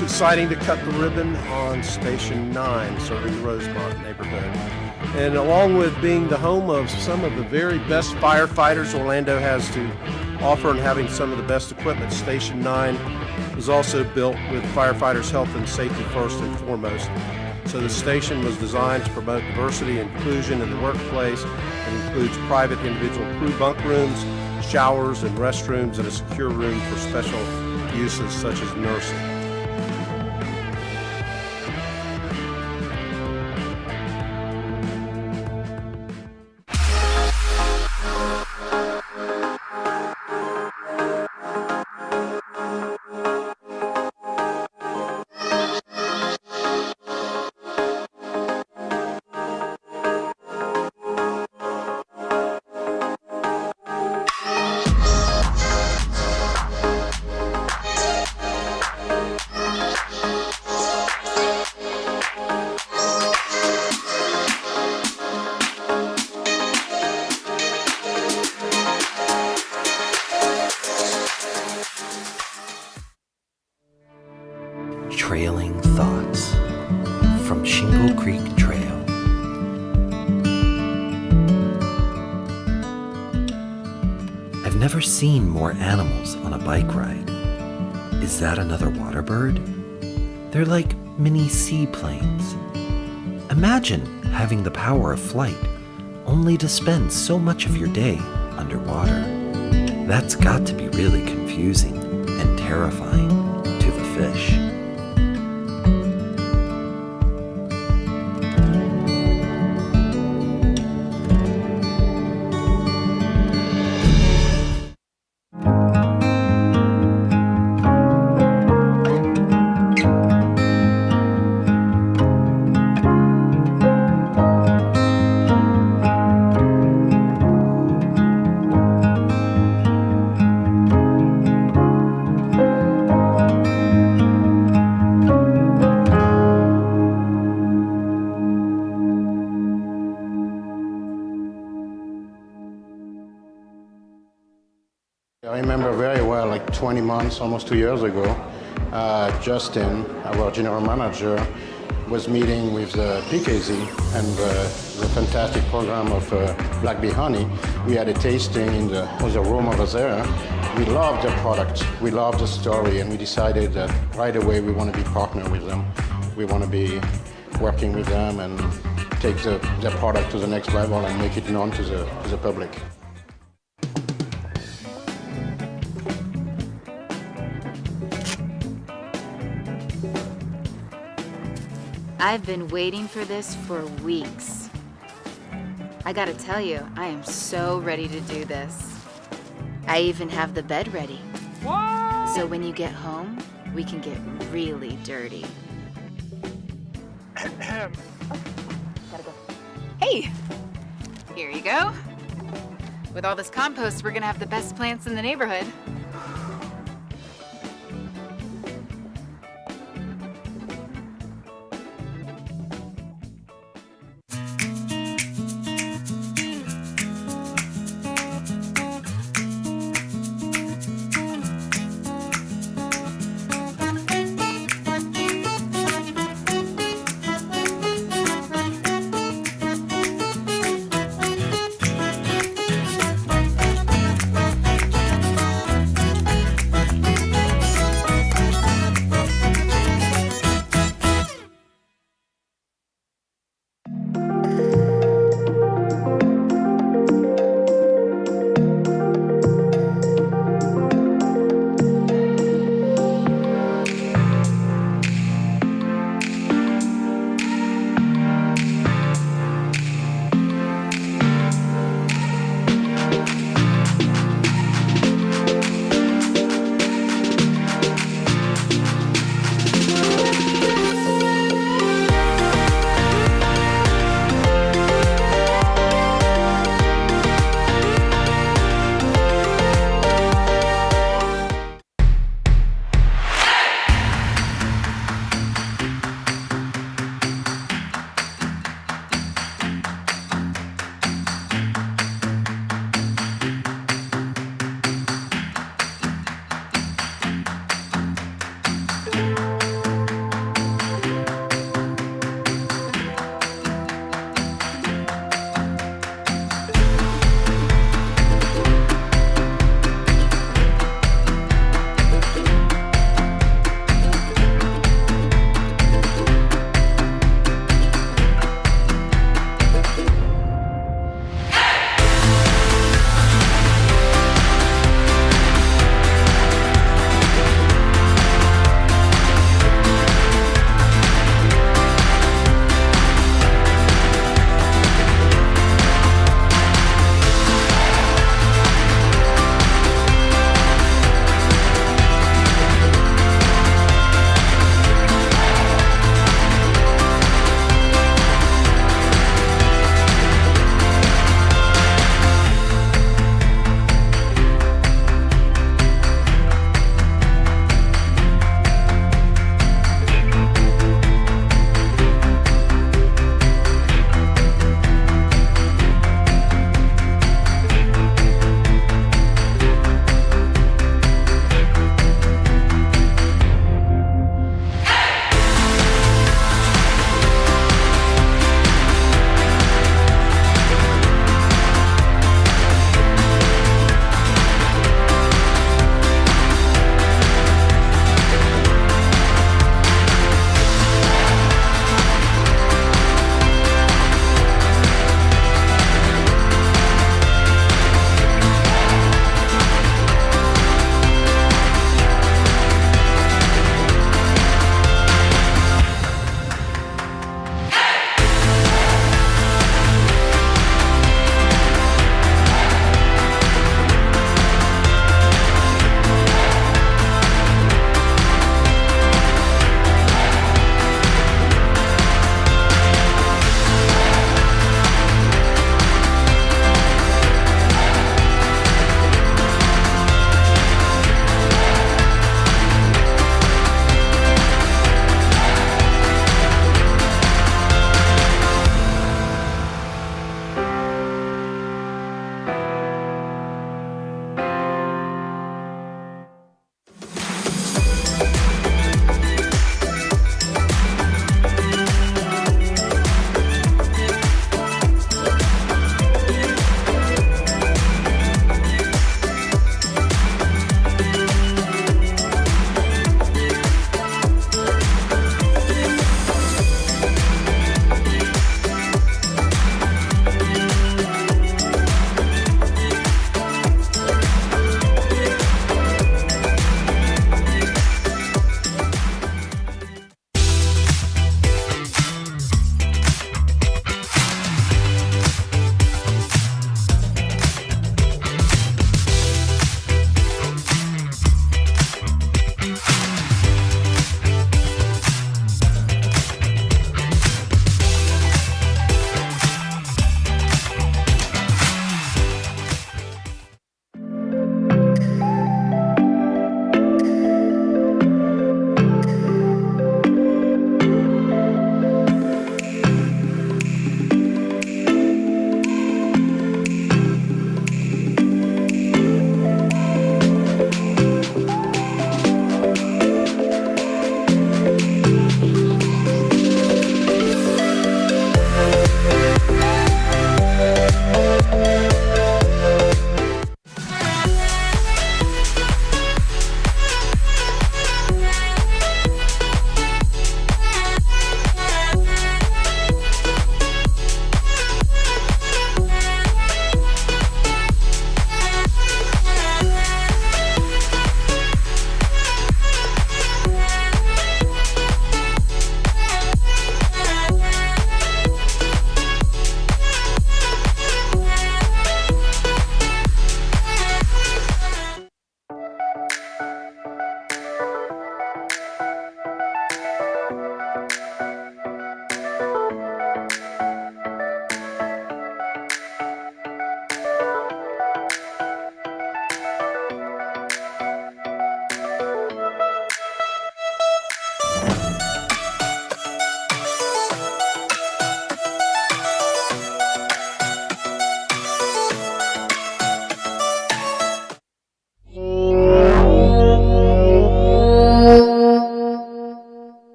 deciding to cut the ribbon on Station 9, serving the Rosemont neighborhood. And along with being the home of some of the very best firefighters Orlando has to offer and having some of the best equipment, Station 9 was also built with firefighters' health and safety first and foremost. So the station was designed to promote diversity and inclusion in the workplace and includes private individual crew bunk rooms, showers and restrooms, and a secure room for special uses such as nursing. Trailing Thoughts from Shingle Creek Trail. I've never seen more animals on a bike ride. Is that another water bird? They're like mini seaplanes. Imagine having the power of flight only to spend so much of your day underwater. That's got to be really confusing and terrifying to the fish. I remember very well, like 20 months, almost 2 years ago, Justin, our general manager, was meeting with the PKZ and the fantastic program of Black Bee Honey. We had a tasting in the room over there. We loved the product, we loved the story, and we decided that right away we want to be partner with them. We want to be working with them and take the product to the next level and make it known to the public. I've been waiting for this for weeks. I gotta tell you, I am so ready to do this. I even have the bed ready. What? So when you get home, we can get really dirty. Gotta go. Hey, here you go. With all this compost, we're gonna have the best plants in the neighborhood.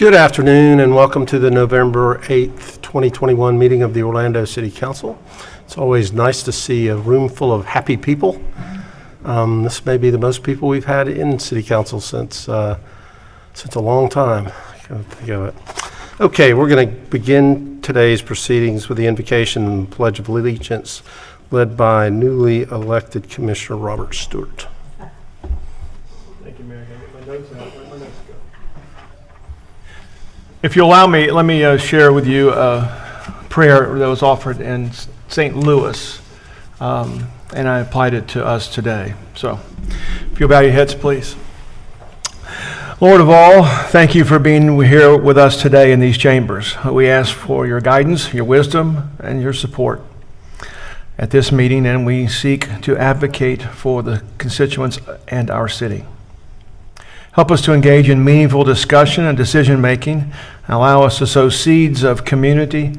Good afternoon and welcome to the November 8th, 2021 meeting of the Orlando City Council. It's always nice to see a room full of happy people. This may be the most people we've had in City Council since a long time. I can't think of it. Okay, we're going to begin today's proceedings with the invocation and Pledge of Allegiance led by newly elected Commissioner Robert Stewart. Thank you, Mayor. Can I get my notes out? Where'd my notes go? If you allow me, let me share with you a prayer that was offered in St. Louis, and I applied it to us today. So, if you'll bow your heads, please. Lord of all, thank you for being here with us today in these chambers. We ask for your guidance, your wisdom, and your support at this meeting, and we seek to advocate for the constituents and our city. Help us to engage in meaningful discussion and decision-making, and allow us to sow seeds of community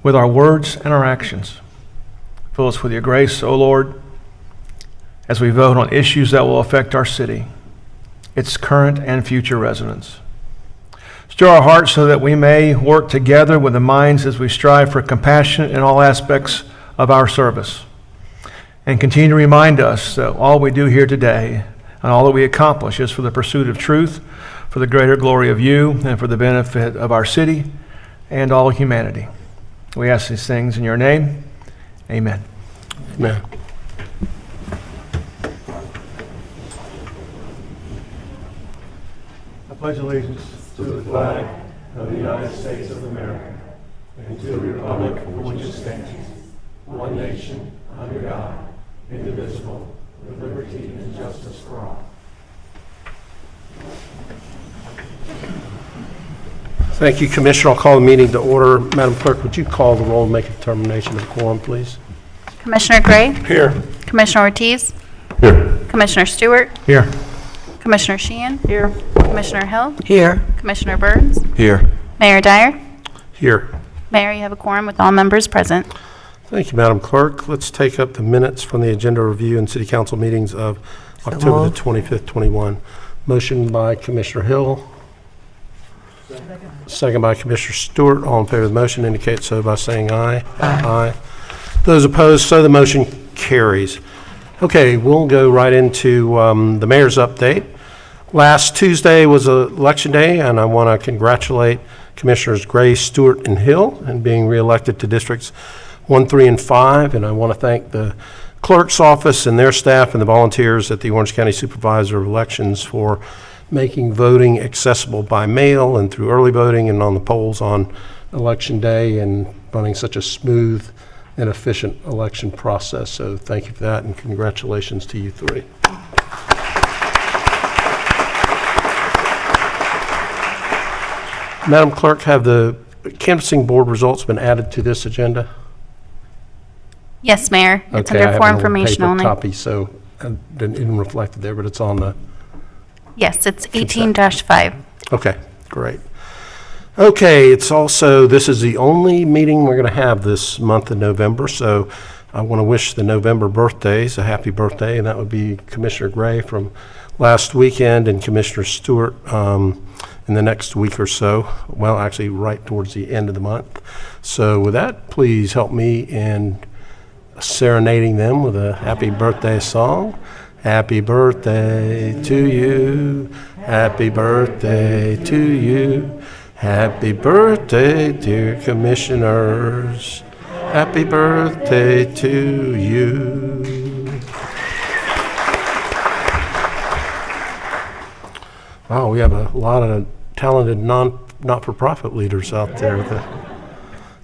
with our words and our actions. Fill us with your grace, O Lord, as we vote on issues that will affect our city, its current and future residents. Stir our hearts so that we may work together with the minds as we strive for compassion in all aspects of our service, and continue to remind us that all we do here today and all that we accomplish is for the pursuit of truth, for the greater glory of you, and for the benefit of our city and all humanity. We ask these things in your name. Amen. Amen. I pledge allegiance to the flag of the United States of America and to the republic for which it stands, one nation, under God, indivisible, with liberty and justice for all. Thank you, Commissioner. I'll call the meeting to order. Madam Clerk, would you call the roll and make a determination of quorum, please? Commissioner Gray? Here. Commissioner Ortiz? Here. Commissioner Stewart? Here. Commissioner Sheehan? Here. Commissioner Hill? Here. Commissioner Burns? Here. Mayor Dyer? Here. Mayor, you have a quorum with all members present. Thank you, Madam Clerk. Let's take up the minutes from the agenda review and City Council meetings of October the 25th, 21. Motion by Commissioner Hill. Second by Commissioner Stewart. All in favor of the motion indicate so by saying aye. Aye. Those opposed, so the motion carries. Okay, we'll go right into the mayor's update. Last Tuesday was election day, and I want to congratulate Commissioners Gray, Stewart, and Hill in being reelected to districts 1, 3, and 5, and I want to thank the clerk's office and their staff and the volunteers at the Orange County Supervisor of Elections for making voting accessible by mail and through early voting and on the polls on election day and running such a smooth and efficient election process. So thank you for that and congratulations to you three. Madam Clerk, have the canvassing board results been added to this agenda? Yes, Mayor. It's Okay, I under have for an old information paper only. copy, so it didn't reflect it there, but it's on the, Yes, it's 18-5. okay, great. Okay, it's also, this is the only meeting we're going to have this month of November, so I want to wish the November birthdays a happy birthday, and that would be Commissioner Gray from last weekend and Commissioner Stewart in the next week or so. Well, actually, right towards the end of the month. So with that, please help me in serenading them with a happy birthday song. Happy birthday to you. Happy birthday to you. Happy birthday, dear commissioners. Happy birthday to you. Wow, we have a lot of talented not-for-profit leaders out there. That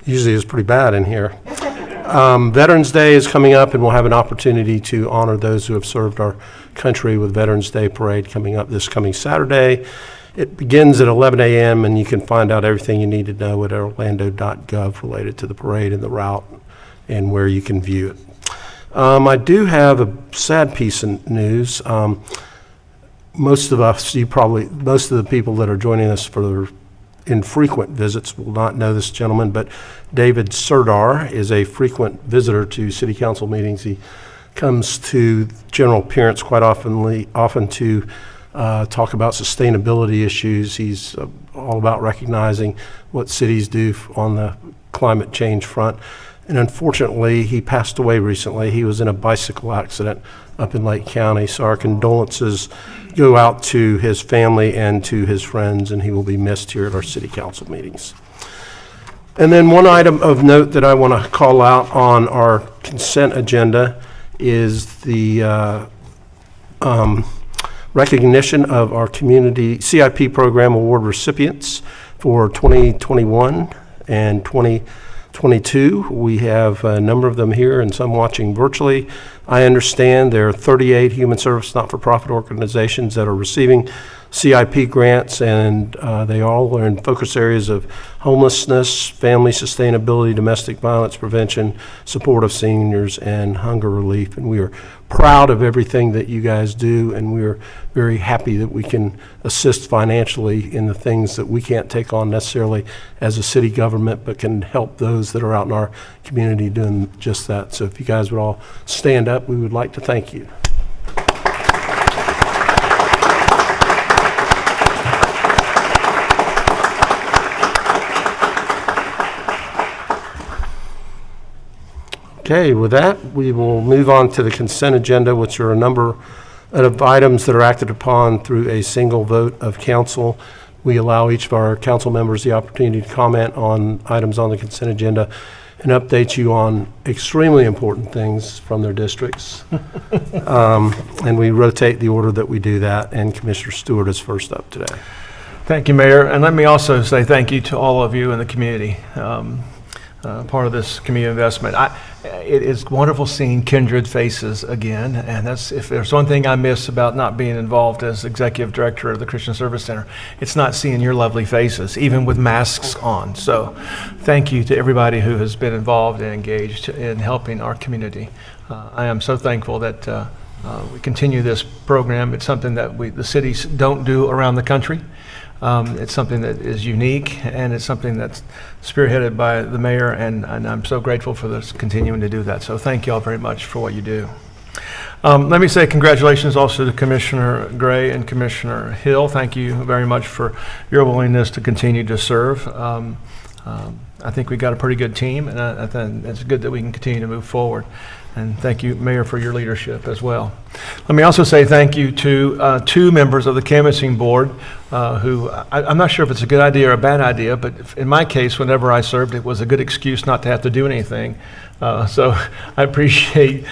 usually is pretty bad in here. Veterans Day is coming up, and we'll have an opportunity to honor those who have served our country with Veterans Day Parade coming up this coming Saturday. It begins at 11 a.m., and you can find out everything you need to know at orlando.gov related to the parade and the route and where you can view it. I do have a sad piece of news. Most of the people that are joining us for infrequent visits will not know this gentleman, but David Serdar is a frequent visitor to city council meetings. He comes to general appearance quite often to talk about sustainability issues. He's all about recognizing what cities do on the climate change front. And unfortunately, he passed away recently. He was in a bicycle accident up in Lake County. So our condolences go out to his family and to his friends, and he will be missed here at our city council meetings. And then one item of note that I want to call out on our consent agenda is the recognition of our community CIP program award recipients for 2021 and 2022. We have a number of them here and some watching virtually. I understand there are 38 human service not-for-profit organizations that are receiving CIP grants, and they all are in focus areas of homelessness, family sustainability, domestic violence prevention, support of seniors, and hunger relief. And we are proud of everything that you guys do, and we are very happy that we can assist financially in the things that we can't take on necessarily as a city government, but can help those that are out in our community doing just that. So if you guys would all stand up, we would like to thank you. Okay, with that, we will move on to the consent agenda, which are a number of items that are acted upon through a single vote of council. We allow each of our council members the opportunity to comment on items on the consent agenda and update you on extremely important things from their districts. And we rotate the order that we do that, and Commissioner Stewart is first up today. Thank you, Mayor. And let me also say thank you to all of you in the community, part of this community investment. It is wonderful seeing kindred faces again, and that's, if there's one thing I miss about not being involved as executive director of the Christian Service Center, it's not seeing your lovely faces, even with masks on. So thank you to everybody who has been involved and engaged in helping our community. I am so thankful that we continue this program. It's something that the cities don't do around the country. It's something that is unique, and it's something that's spearheaded by the mayor, and I'm so grateful for this continuing to do that. So thank you all very much for what you do. Let me say congratulations also to Commissioner Gray and Commissioner Hill. Thank you very much for your willingness to continue to serve. I think we got a pretty good team, and I think it's good that we can continue to move forward. And thank you, Mayor, for your leadership as well. Let me also say thank you to two members of the canvassing board who, I'm not sure if it's a good idea or a bad idea, but in my case, whenever I served, it was a good excuse not to have to do anything. So I appreciate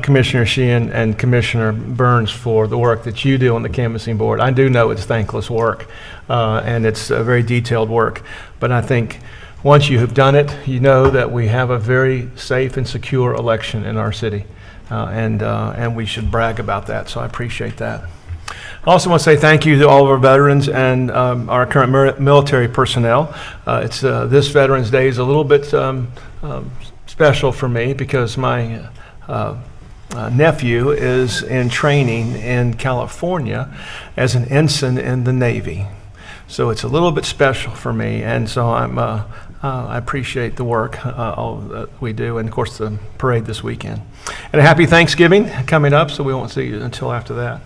Commissioner Sheehan and Commissioner Burns for the work that you do on the canvassing board. I do know it's thankless work, and it's very detailed work, but I think once you have done it, you know that we have a very safe and secure election in our city, and we should brag about that, so I appreciate that. I also want to say thank you to all of our veterans and our current military personnel. This Veterans Day is a little bit special for me because my nephew is in training in California as an ensign in the Navy. So it's a little bit special for me, and so I appreciate the work all that we do, and of course the parade this weekend. And a happy Thanksgiving coming up, so we won't see you until after that.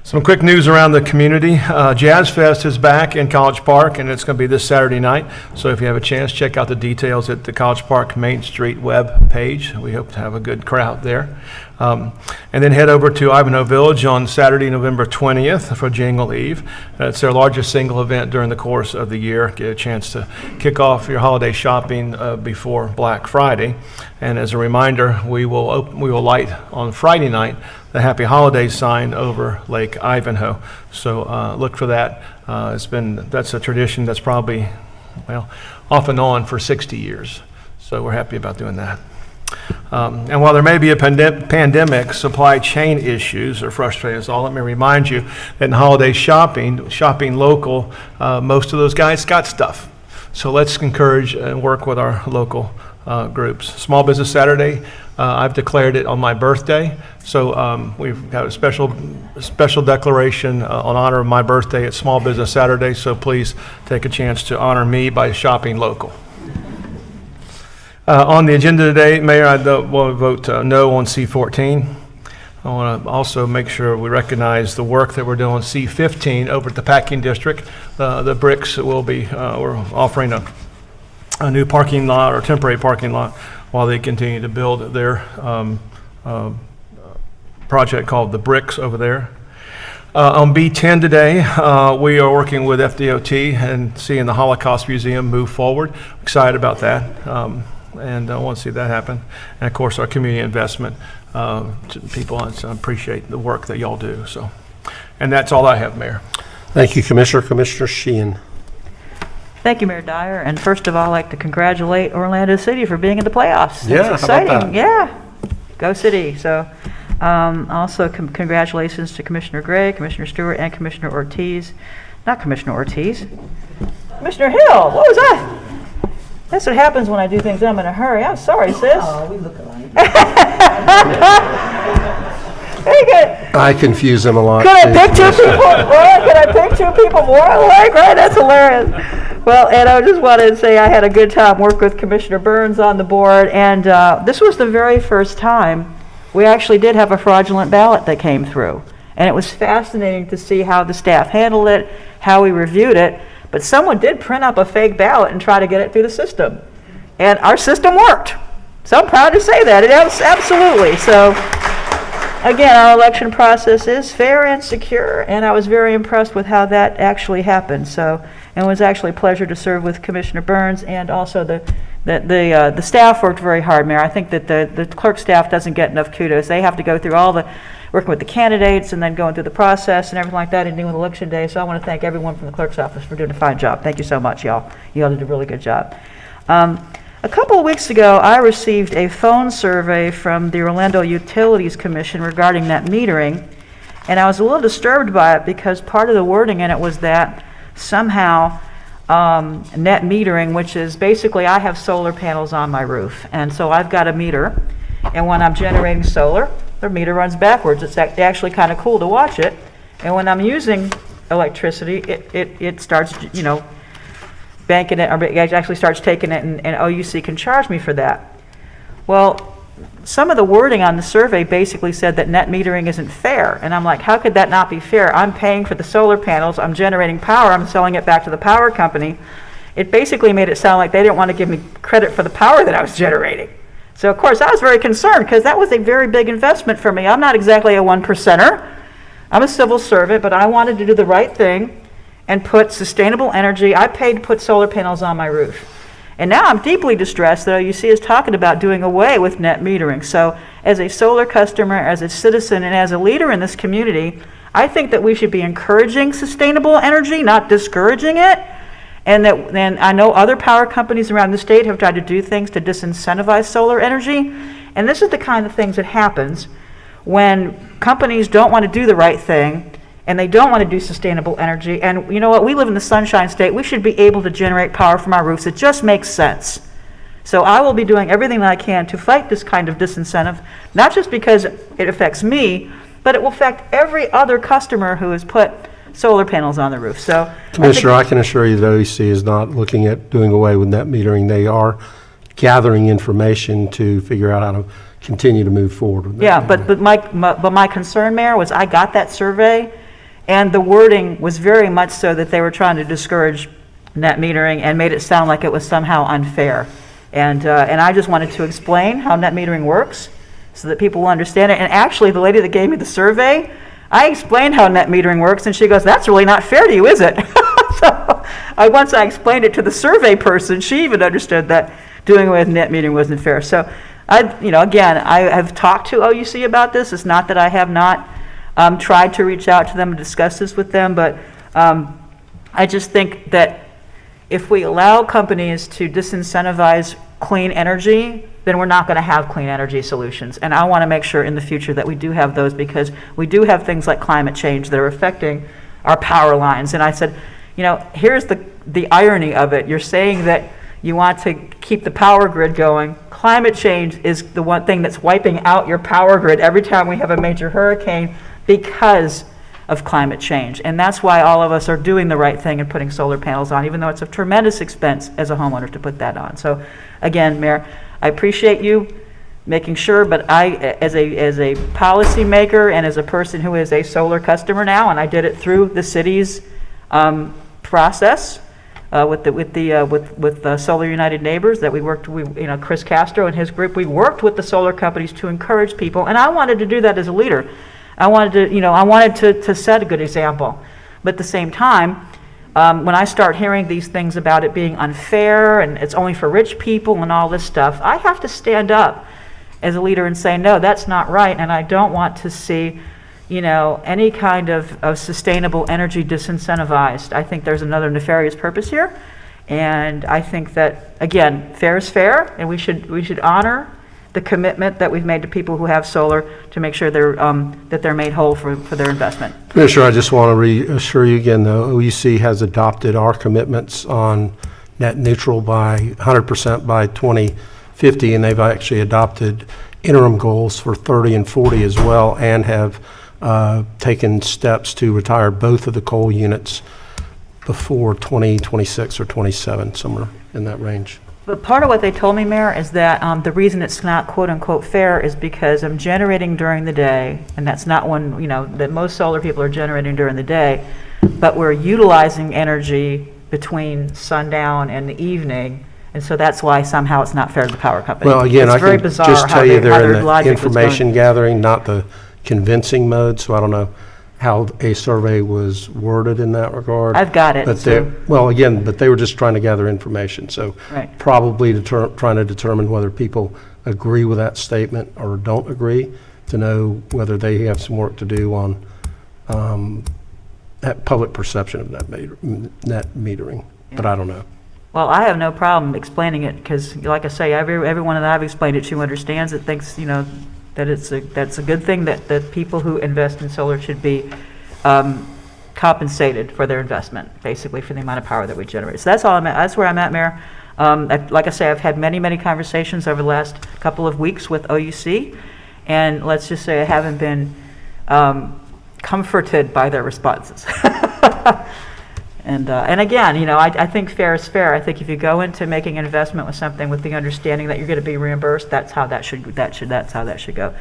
Some quick news around the community. Jazz Fest is back in College Park, and it's going to be this Saturday night. So if you have a chance, check out the details at the College Park Main Street web page. We hope to have a good crowd there. And then head over to Ivanhoe Village on Saturday, November 20th for Jingle Eve. It's their largest single event during the course of the year. Get a chance to kick off your holiday shopping before Black Friday. And as a reminder, we will light on Friday night the Happy Holidays sign over Lake Ivanhoe. So look for that. That's a tradition that's probably, off and on for 60 years. So we're happy about doing that. And while there may be a pandemic, supply chain issues are frustrating us all. Let me remind you that in holiday shopping local, most of those guys got stuff. So let's encourage and work with our local groups. Small Business Saturday, I've declared it on my birthday. So we've got a special declaration on honor of my birthday at Small Business Saturday. So please take a chance to honor me by shopping local. On the agenda today, Mayor, I will vote no on C14. I want to also make sure we recognize the work that we're doing C15 over at the packing district. The bricks will be, we're offering a new parking lot or temporary parking lot while they continue to build their project called the Bricks over there. On B10 today, we are working with FDOT and seeing the Holocaust Museum move forward. Excited about that, and I want to see that happen. And of course, our community investment to people. I appreciate the work that y'all do. So, and that's all I have, Mayor. Thank you, Commissioner. Commissioner Sheehan. Thank you, Mayor Dyer. And first of all, I'd like to congratulate Orlando City for being in the playoffs. Yeah, That's how about exciting. that? Yeah, go City. So also congratulations to Commissioner Gray, Commissioner Stewart, and Commissioner Ortiz. Not Commissioner Ortiz. Commissioner Hill, what was that? That's what happens when I do things I'm in a hurry. I'm sorry, sis. Oh, we look alike. Very good. I confuse them a lot. Could I pick two people? Right? Could I pick two people more alike? Right? That's hilarious. Well, and I just wanted to say I had a good time working with Commissioner Burns on the board, and this was the very first time we actually did have a fraudulent ballot that came through. And it was fascinating to see how the staff handled it, how we reviewed it, but someone did print up a fake ballot and try to get it through the system. And our system worked. So I'm proud to say that. It absolutely. So again, our election process is fair and secure, and I was very impressed with how that actually happened. So, and it was actually a pleasure to serve with Commissioner Burns, and also the staff worked very hard, Mayor. I think that the clerk staff doesn't get enough kudos. They have to go through all the, working with the candidates and then going through the process and everything like that and dealing with election day. So I want to thank everyone from the clerk's office for doing a fine job. Thank you so much, y'all. Y'all did a really good job. A couple of weeks ago, I received a phone survey from the Orlando Utilities Commission regarding net metering, and I was a little disturbed by it because part of the wording in it was that somehow net metering, which is basically I have solar panels on my roof, and so I've got a meter, and when I'm generating solar, the meter runs backwards. It's actually kind of cool to watch it, and when I'm using electricity, it starts, you know, banking it, or it actually starts taking it, and OUC can charge me for that. Well, some of the wording on the survey basically said that net metering isn't fair, and I'm like, how could that not be fair? I'm paying for the solar panels, I'm generating power, I'm selling it back to the power company. It basically made it sound like they didn't want to give me credit for the power that I was generating. So of course I was very concerned because that was a very big investment for me. I'm not exactly a 1%er. I'm a civil servant, but I wanted to do the right thing and put sustainable energy. I paid to put solar panels on my roof. And now I'm deeply distressed that OUC is talking about doing away with net metering. So as a solar customer, as a citizen, and as a leader in this community, I think that we should be encouraging sustainable energy, not discouraging it. And I know other power companies around the state have tried to do things to disincentivize solar energy. And this is the kind of things that happens when companies don't want to do the right thing and they don't want to do sustainable energy. And you know what? We live in the Sunshine State. We should be able to generate power from our roofs. It just makes sense. So I will be doing everything that I can to fight this kind of disincentive, not just because it affects me, but it will affect every other customer who has put solar panels on the roof. So, Commissioner, I can assure you that OEC is not looking at doing away with net metering. They are gathering information to figure out how to continue to move forward with that. Yeah, but my concern, Mayor, was I got that survey, and the wording was very much so that they were trying to discourage net metering and made it sound like it was somehow unfair. And I just wanted to explain how net metering works so that people will understand it. And actually, the lady that gave me the survey, I explained how net metering works, and she goes, "That's really not fair to you, is it?" So once I explained it to the survey person, she even understood that doing away with net metering wasn't fair. So I have talked to OUC about this. It's not that I have not tried to reach out to them and discuss this with them, but I just think that if we allow companies to disincentivize clean energy, then we're not going to have clean energy solutions. And I want to make sure in the future that we do have those, because we do have things like climate change that are affecting our power lines. And I said, you know, here's the irony of it. You're saying that you want to keep the power grid going. Climate change is the one thing that's wiping out your power grid every time we have a major hurricane because of climate change. And that's why all of us are doing the right thing and putting solar panels on, even though it's a tremendous expense as a homeowner to put that on. So again, Mayor, I appreciate you making sure, but I, as a policymaker and as a person who is a solar customer now, and I did it through the city's process with Solar United Neighbors that we worked, Chris Castro and his group, we worked with the solar companies to encourage people, and I wanted to do that as a leader. I wanted to set a good example, but at the same time, when I start hearing these things about it being unfair and it's only for rich people and all this stuff, I have to stand up as a leader and say, no, that's not right, and I don't want to see, any kind of sustainable energy disincentivized. I think there's another nefarious purpose here, and I think that, again, fair is fair, and we should honor the commitment that we've made to people who have solar to make sure that they're made whole for their investment. Commissioner, I just want to reassure you again, though, OUC has adopted our commitments on net neutral by 100% by 2050, and they've actually adopted interim goals for 30 and 40 as well, and have taken steps to retire both of the coal units before 2026 or 27, somewhere in that range. But part of what they told me, Mayor, is that the reason it's not quote-unquote fair is because I'm generating during the day, and that's not when, that most solar people are generating during the day, but we're utilizing energy between sundown and the evening, and so that's why somehow it's not fair to the power company. Well, again, it's I very can bizarre just tell you how they're their in the logic was information going. gathering, not the convincing mode, so I don't know how a survey was worded in that regard. I've got it, But so- but they were just trying to gather information, so Right. probably trying to determine whether people agree with that statement or don't agree, to know whether they have some work to do on that public perception of net metering, but I don't know. Well, I have no problem explaining it, because like I say, everyone that I've explained it to understands it, thinks, that that's a good thing, that people who invest in solar should be compensated for their investment, basically for the amount of power that we generate. So that's all that's where I'm at, Mayor. Like I say, I've had many conversations over the last couple of weeks with OUC, and let's just say I haven't been comforted by their responses. And again, I think fair is fair. I think if you go into making an investment with something with the understanding that you're going to be reimbursed, that's how that should go.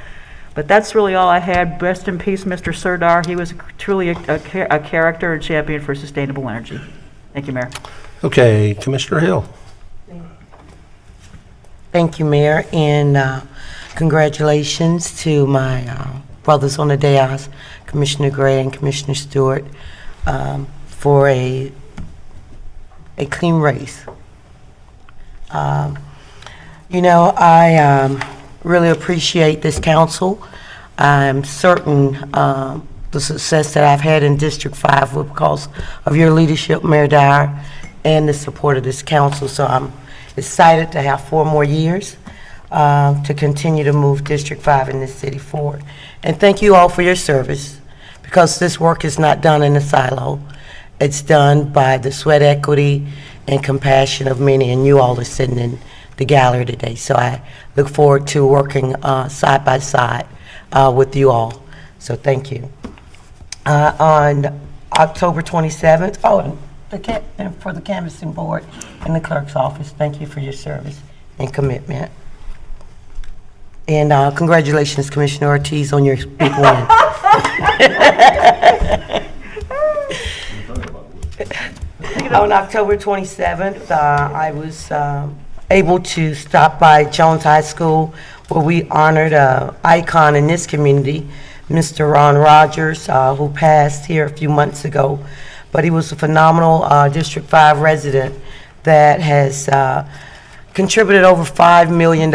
But that's really all I had. Rest in peace, Mr. Serdar. He was truly a character and champion for sustainable energy. Thank you, Mayor. Okay, Commissioner Hill. Thank you, Mayor, and congratulations to my brothers on the dais, Commissioner Gray and Commissioner Stewart, for a clean race. I really appreciate this council. I'm certain the success that I've had in District 5 was because of your leadership, Mayor Dyer, and the support of this council. So I'm excited to have 4 more years to continue to move District 5 in this city forward. And thank you all for your service, because this work is not done in a silo. It's done by the sweat equity and compassion of many, and you all are sitting in the gallery today. So I look forward to working side by side with you all. So thank you. On October 27th, and for the canvassing board and the clerk's office, thank you for your service and commitment. And congratulations, Commissioner Ortiz, on your big win. On October 27th, I was able to stop by Jones High School, where we honored an icon in this community, Mr. Ron Rogers, who passed here a few months ago. But he was a phenomenal District 5 resident that has contributed over $5 million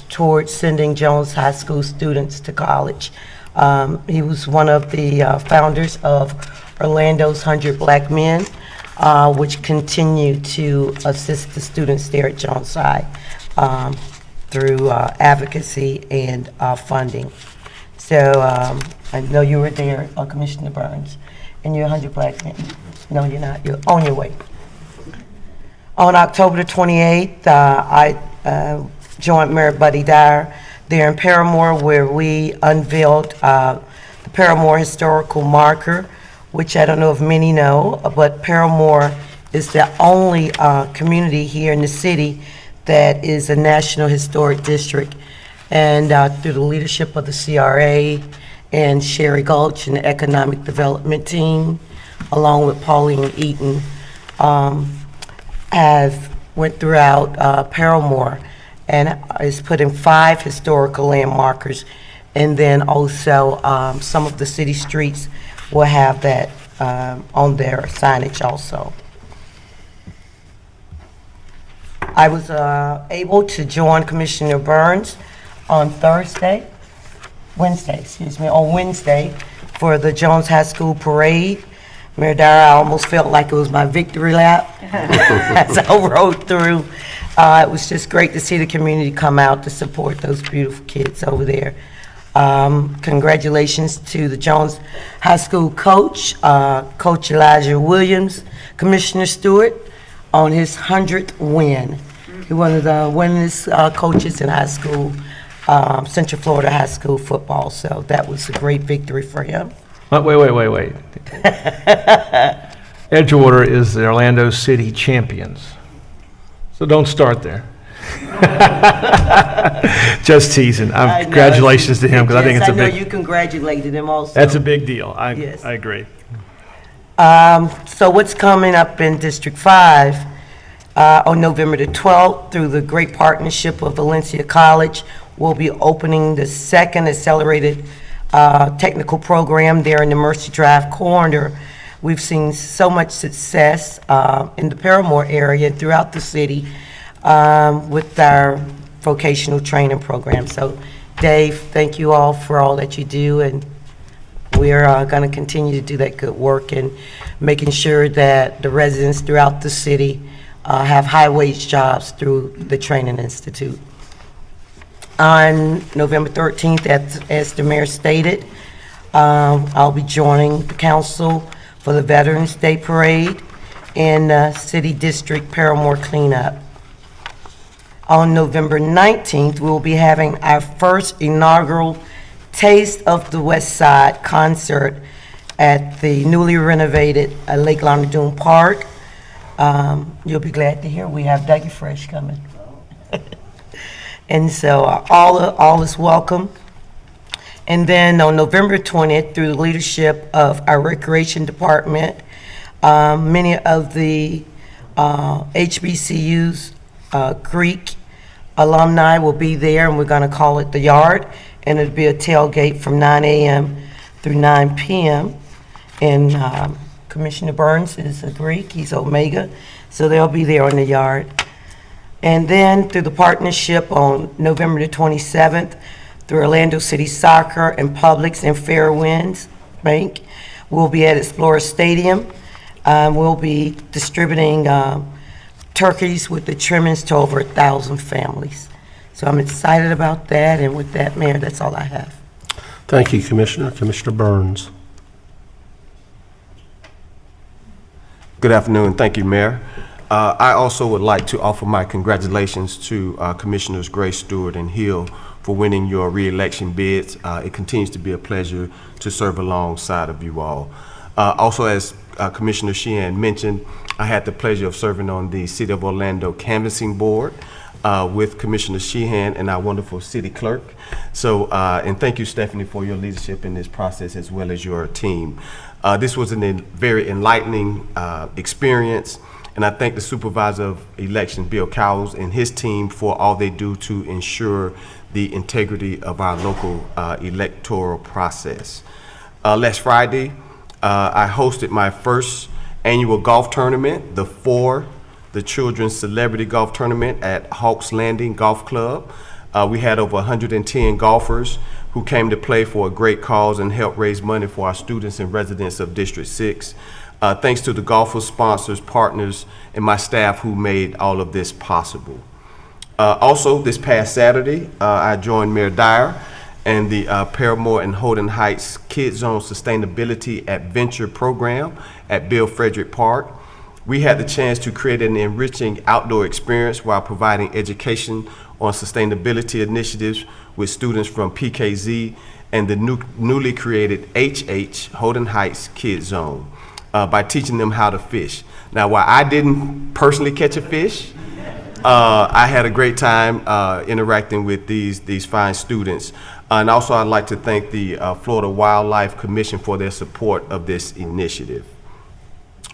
towards sending Jones High School students to college. He was one of the founders of Orlando's 100 Black Men, which continue to assist the students there at Jones High through advocacy and funding. So I know you were there, Commissioner Burns, and you're 100 Black Men. No, you're not. You're on your way. On October the 28th, I joined Mayor Buddy Dyer there in Paramore, where we unveiled the Paramore Historical Marker, which I don't know if many know, but Paramore is the only community here in the city that is a National Historic District. And through the leadership of the CRA and Sherry Gulch and the Economic Development Team, along with Pauline Eaton, has went throughout Paramore and is putting 5 historical landmarkers, and then also some of the city streets will have that on their signage also. I was able to join Commissioner Burns on Wednesday for the Jones High School Parade. Mayor Dyer, I almost felt like it was my victory lap as I rode through. It was just great to see the community come out to support those beautiful kids over there. Congratulations to the Jones High School coach, Coach Elijah Williams, Commissioner Stewart, on his 100th win. He one of the winningest coaches in high school, Central Florida high school football, so that was a great victory for him. Wait. Edgewater is the Orlando City champions. So don't start there. Just teasing. Congratulations to him, because I think it's a Yes, I big, know you congratulated him also. that's a big deal. Yes. I agree. So what's coming up in District 5, on November the 12th, through the great partnership of Valencia College, we'll be opening the second accelerated technical program there in the Mercy Drive corridor. We've seen so much success in the Paramore area and throughout the city with our vocational training program. So Dave, thank you all for all that you do, and we're going to continue to do that good work and making sure that the residents throughout the city have high-wage jobs through the Training Institute. On November 13th, as the mayor stated, I'll be joining the council for the Veterans Day Parade and City District Paramore Cleanup. On November 19th, we'll be having our first inaugural Taste of the West Side concert at the newly renovated Lake Launadune Park. You'll be glad to hear we have Dougie Fresh coming. And so all is welcome. And then on November 20th, through the leadership of our Recreation Department, many of the HBCU's Greek alumni will be there, and we're going to call it The Yard, and it'll be a tailgate from 9 a.m. through 9 p.m. And Commissioner Burns is a Greek, he's Omega, so they'll be there on The Yard. And then through the partnership on November the 27th, through Orlando City Soccer and Publix and Fairwinds Bank, we'll be at Explorer Stadium. We'll be distributing turkeys with the trimmings to over 1,000 families. So I'm excited about that, and with that, Mayor, that's all I have. Thank you, Commissioner. Commissioner Burns. Good afternoon. Thank you, Mayor. I also would like to offer my congratulations to Commissioners Gray, Stewart, and Hill for winning your re-election bids. It continues to be a pleasure to serve alongside of you all. Also, as Commissioner Sheehan mentioned, I had the pleasure of serving on the City of Orlando Canvassing Board with Commissioner Sheehan and our wonderful city clerk. So, and thank you, Stephanie, for your leadership in this process, as well as your team. This was a very enlightening experience, and I thank the Supervisor of Elections, Bill Cowles, and his team for all they do to ensure the integrity of our local electoral process. Last Friday, I hosted my first annual golf tournament, the Children's Celebrity Golf Tournament at Hawks Landing Golf Club. We had over 110 golfers who came to play for a great cause and help raise money for our students and residents of District 6. Thanks to the golfers, sponsors, partners, and my staff who made all of this possible. Also, this past Saturday, I joined Mayor Dyer and the Paramore and Holden Heights Kids Zone Sustainability Adventure Program at Bill Frederick Park. We had the chance to create an enriching outdoor experience while providing education on sustainability initiatives with students from PKZ and the newly created HH, Holden Heights Kids Zone, by teaching them how to fish. Now, while I didn't personally catch a fish, I had a great time interacting with these fine students. And also I'd like to thank the Florida Wildlife Commission for their support of this initiative.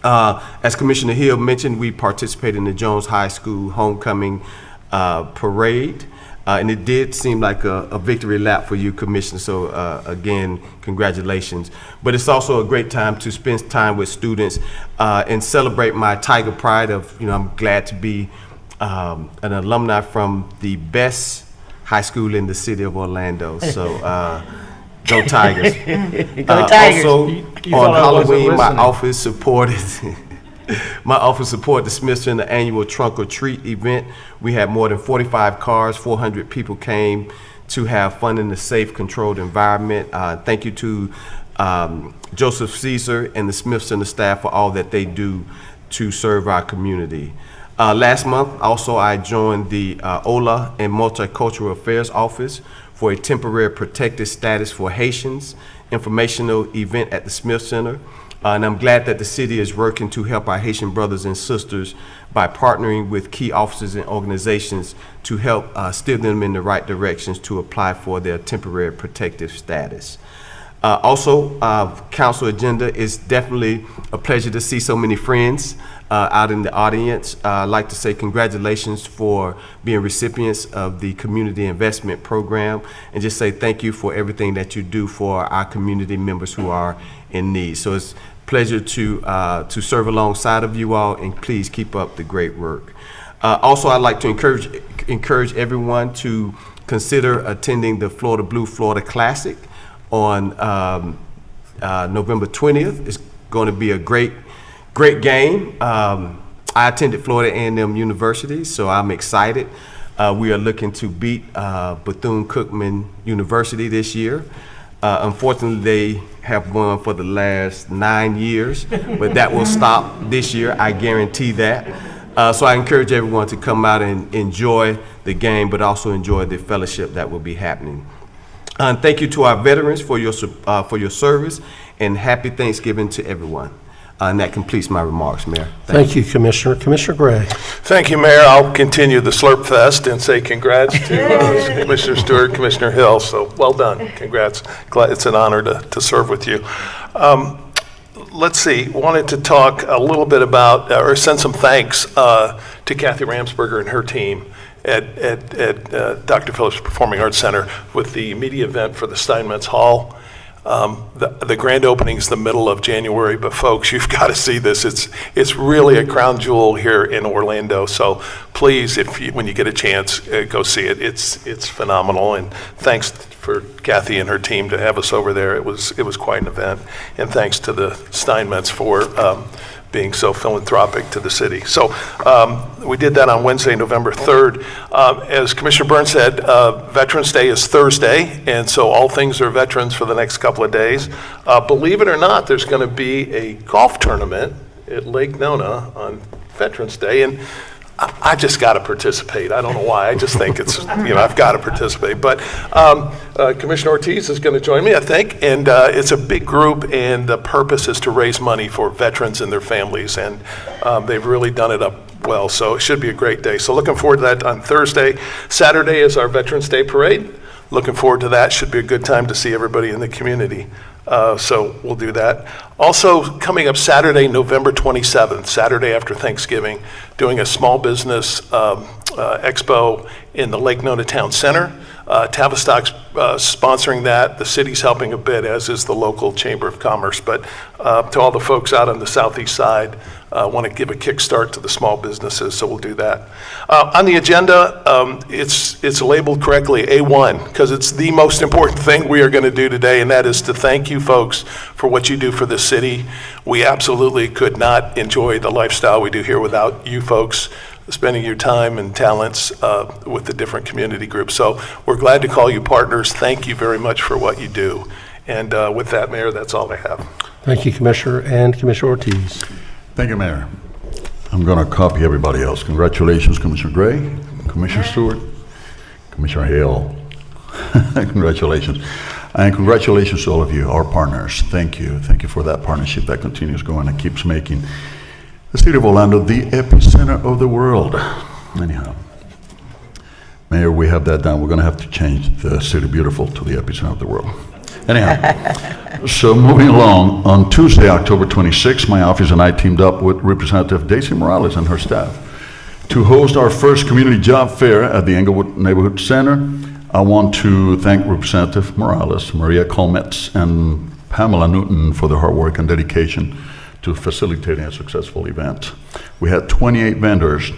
As Commissioner Hill mentioned, we participated in the Jones High School homecoming parade. And it did seem like a victory lap for you, Commissioner, so again, congratulations. But it's also a great time to spend time with students and celebrate my Tiger Pride of, I'm glad to be an alumni from the best high school in the city of Orlando, so go Tigers. Go Tigers. Also, You on thought I wasn't Halloween, my listening. office supported my office supported the Smith Center annual Trunk or Treat event. We had more than 45 cars, 400 people came to have fun in a safe, controlled environment. Thank you to Joseph Caesar and the Smith Center staff for all that they do to serve our community. Last month, also, I joined the OLA and Multicultural Affairs Office for a temporary protected status for Haitians informational event at the Smith Center. And I'm glad that the city is working to help our Haitian brothers and sisters by partnering with key officers and organizations to help steer them in the right directions to apply for their temporary protective status. Also, council agenda is definitely a pleasure to see so many friends out in the audience. I'd like to say congratulations for being recipients of the Community Investment Program, and just say thank you for everything that you do for our community members who are in need. So it's a pleasure to serve alongside of you all, and please keep up the great work. Also, I'd like to encourage everyone to consider attending the Florida Blue Florida Classic on November 20th. It's going to be a great game. I attended Florida A&M University, so I'm excited. We are looking to beat Bethune-Cookman University this year. Unfortunately, they have won for the last 9 years, but that will stop this year, I guarantee that. So I encourage everyone to come out and enjoy the game, but also enjoy the fellowship that will be happening. And thank you to our veterans for your service, and happy Thanksgiving to everyone. And that completes my remarks, Mayor. Thank you, Commissioner. Commissioner Gray. Thank you, Mayor. I'll continue the Slurp Fest and say congrats to Commissioner Stewart, Commissioner Hill. So well done. Congrats. Glad it's an honor to serve with you. Let's see. Wanted to talk a little bit about, or send some thanks to Kathy Ramsberger and her team at Dr. Phillips Performing Arts Center with the media event for the Steinmetz Hall. The grand opening is the middle of January, but folks, you've got to see this. It's really a crown jewel here in Orlando. So please, when you get a chance, go see it. It's phenomenal, and thanks for Kathy and her team to have us over there. It was quite an event, and thanks to the Steinmetz for being so philanthropic to the city. So we did that on Wednesday, November 3rd. As Commissioner Burns said, Veterans Day is Thursday, and so all things are veterans for the next couple of days. Believe it or not, there's going to be a golf tournament at Lake Nona on Veterans Day, and I just got to participate. I don't know why. I just think it's, I've got to participate. But Commissioner Ortiz is going to join me, I think. And it's a big group, and the purpose is to raise money for veterans and their families. And they've really done it up well. So it should be a great day. So looking forward to that on Thursday. Saturday is our Veterans Day Parade. Looking forward to that. Should be a good time to see everybody in the community. So we'll do that. Also, coming up Saturday, November 27th, Saturday after Thanksgiving, doing a small business expo in the Lake Nona Town Center. Tavistock's sponsoring that. The city's helping a bit, as is the local Chamber of Commerce. But to all the folks out on the southeast side, want to give a kickstart to the small businesses, so we'll do that. On the agenda, it's labeled correctly A1, because it's the most important thing we are going to do today, and that is to thank you folks for what you do for the city. We absolutely could not enjoy the lifestyle we do here without you folks spending your time and talents with the different community groups. So we're glad to call you partners. Thank you very much for what you do. And with that, Mayor, that's all I have. Thank you, Commissioner. And Commissioner Ortiz. Thank you, Mayor. I'm going to copy everybody else. Congratulations, Commissioner Gray, Commissioner Stewart, Commissioner Hale. Congratulations. And congratulations to all of you, our partners. Thank you. Thank you for that partnership that continues going and keeps making the city of Orlando the epicenter of the world. Anyhow, Mayor, we have that done. We're going to have to change the City Beautiful to the epicenter of the world. Anyhow, so moving along, on Tuesday, October 26th, my office and I teamed up with Representative Daisy Morales and her staff to host our first community job fair at the Englewood Neighborhood Center. I want to thank Representative Morales, Maria Colmetz, and Pamela Newton for their hard work and dedication to facilitating a successful event. We had 28 vendors,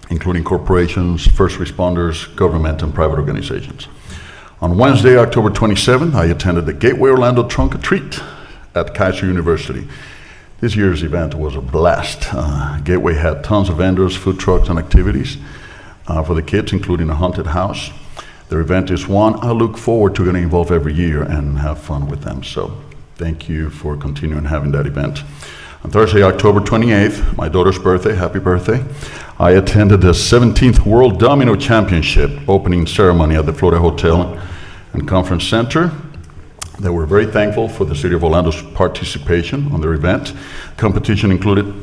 including corporations, first responders, government, and private organizations. On Wednesday, October 27th, I attended the Gateway Orlando Trunk or Treat at Kaiser University. This year's event was a blast. Gateway had tons of vendors, food trucks, and activities for the kids, including a haunted house. Their event is one I look forward to getting involved every year and have fun with them. So thank you for continuing having that event. On Thursday, October 28th, my daughter's birthday, happy birthday, I attended the 17th World Domino Championship opening ceremony at the Florida Hotel and Conference Center. They were very thankful for the City of Orlando's participation on their event. Competition included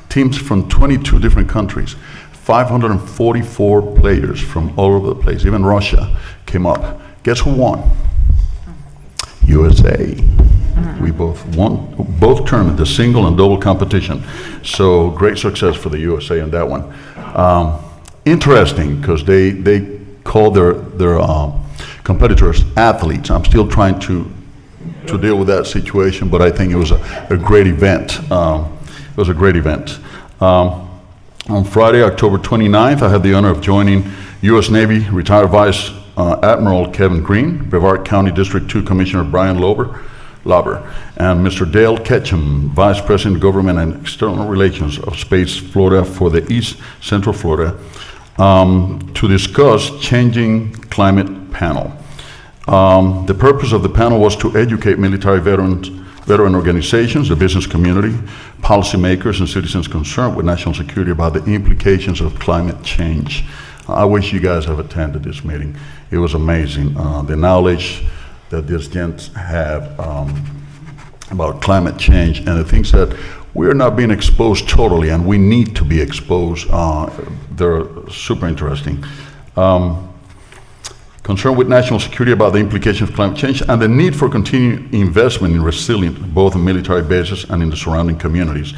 teams from 22 different countries, 544 players from all over the place. Even Russia came up. Guess who won? USA. We both won both tournaments, the single and double competition. So great success for the USA in that one. Interesting, because they call their competitors athletes. I'm still trying to deal with that situation, but I think it was a great event. It was a great event. On Friday, October 29th, I had the honor of joining U.S. Navy retired Vice Admiral Kevin Green, Brevard County District 2 Commissioner Brian Lauber, and Mr. Dale Ketchum, Vice President of Government and External Relations of Space Florida for the East Central Florida, to discuss changing climate panel. The purpose of the panel was to educate military veteran organizations, the business community, policymakers, and citizens concerned with national security about the implications of climate change. I wish you guys have attended this meeting. It was amazing. The knowledge that these gents have about climate change and the things that we're not being exposed totally, and we need to be exposed. They're super interesting. Concern with national security about the implications of climate change and the need for continued investment in resilience, both in military bases and in the surrounding communities.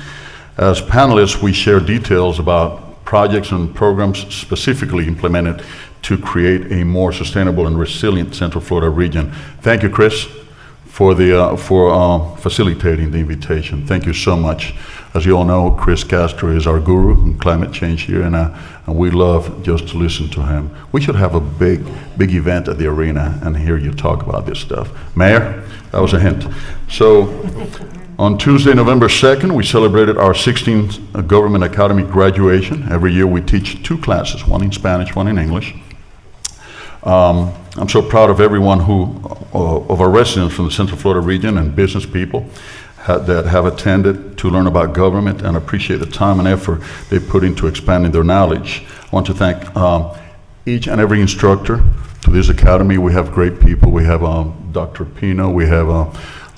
As panelists, we share details about projects and programs specifically implemented to create a more sustainable and resilient Central Florida region. Thank you, Chris, for facilitating the invitation. Thank you so much. As you all know, Chris Castro is our guru in climate change here, and we love just to listen to him. We should have a big event at the arena and hear you talk about this stuff. Mayor, that was a hint. So on Tuesday, November 2nd, we celebrated our 16th Government Academy graduation. Every year we teach 2 classes, one in Spanish, one in English. I'm so proud of everyone of our residents from the Central Florida region and business people that have attended to learn about government and appreciate the time and effort they put into expanding their knowledge. I want to thank each and every instructor to this academy. We have great people. We have Dr. Pino, we have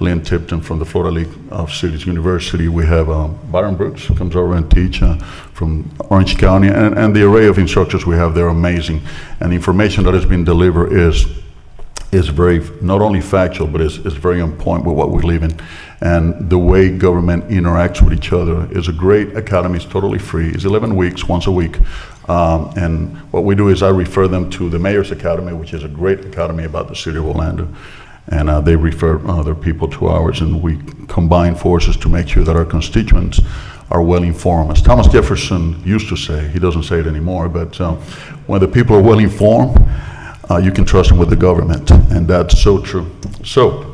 Lynn Tipton from the Florida League of Cities University. We have Byron Brooks, who comes over and teach from Orange County, and the array of instructors we have, they're amazing. And the information that has been delivered is very, not only factual, but is very on point with what we live in. And the way government interacts with each other is a great academy. It's totally free. It's 11 weeks, once a week. And what we do is I refer them to the Mayor's Academy, which is a great academy about the City of Orlando. And they refer their people to ours, and we combine forces to make sure that our constituents are well informed. As Thomas Jefferson used to say, he doesn't say it anymore, but when the people are well informed, you can trust them with the government, and that's so true. So,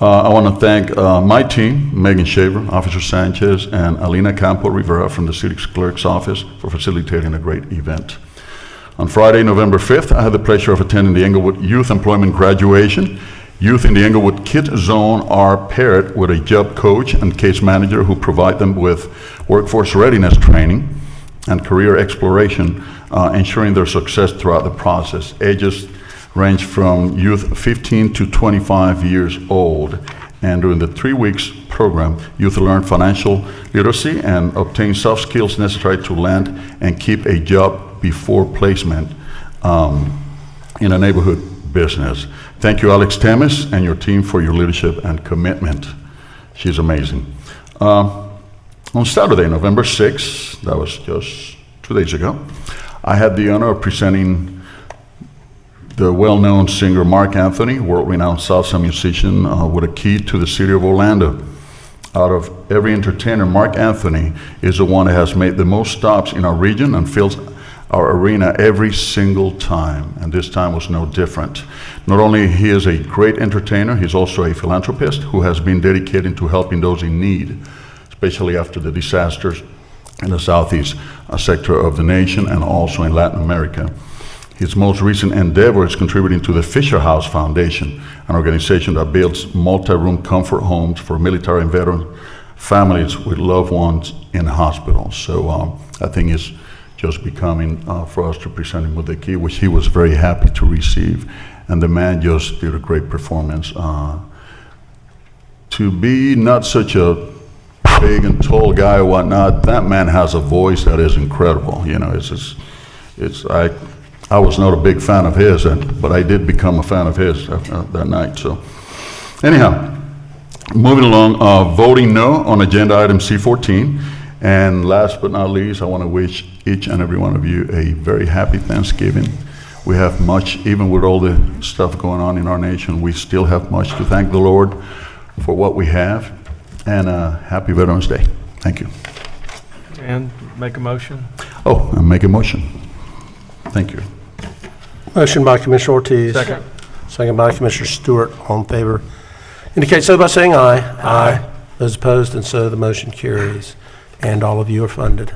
I want to thank my team, Megan Shaver, Officer Sanchez, and Alina Campo Rivera from the City Clerk's Office for facilitating a great event. On Friday, November 5th, I had the pleasure of attending the Englewood Youth Employment Graduation. Youth in the Englewood Kid Zone are paired with a job coach and case manager who provide them with workforce readiness training and career exploration, ensuring their success throughout the process. Ages range from youth 15 to 25 years old. And during the 3 weeks program. Youth learn financial literacy and obtain soft skills necessary to land and keep a job before placement in a neighborhood business. Thank you, Alex Temes, and your team for your leadership and commitment. She's amazing. On Saturday, November 6th, that was just 2 days ago, I had the honor of presenting the well-known singer Mark Anthony, world-renowned salsa musician, with a key to the city of Orlando. Out of every entertainer, Mark Anthony is the one that has made the most stops in our region and fills our arena every single time, and this time was no different. Not only he is a great entertainer, he's also a philanthropist who has been dedicated to helping those in need, especially after the disasters in the southeast sector of the nation and also in Latin America. His most recent endeavor is contributing to the Fisher House Foundation, an organization that builds multi-room comfort homes for military and veteran families with loved ones in hospitals. So I think it's just becoming for us to present him with the key, which he was very happy to receive. And the man just did a great performance. To be not such a big and tall guy or whatnot, that man has a voice that is incredible. You know, I was not a big fan of his, but I did become a fan of his that night. So anyhow, moving along, voting no on agenda item C14. And last but not least, I want to wish each and every one of you a very happy Thanksgiving. We have much, even with all the stuff going on in our nation, we still have much to thank the Lord for what we have. And happy Veterans Day. Thank you. And make a motion. Oh, and make a motion. Thank you. Motion by Commissioner Ortiz. Second. Second by Commissioner Stewart. All in favor indicate so by saying aye. Aye. Those opposed, and so the motion carries. And all of you are funded.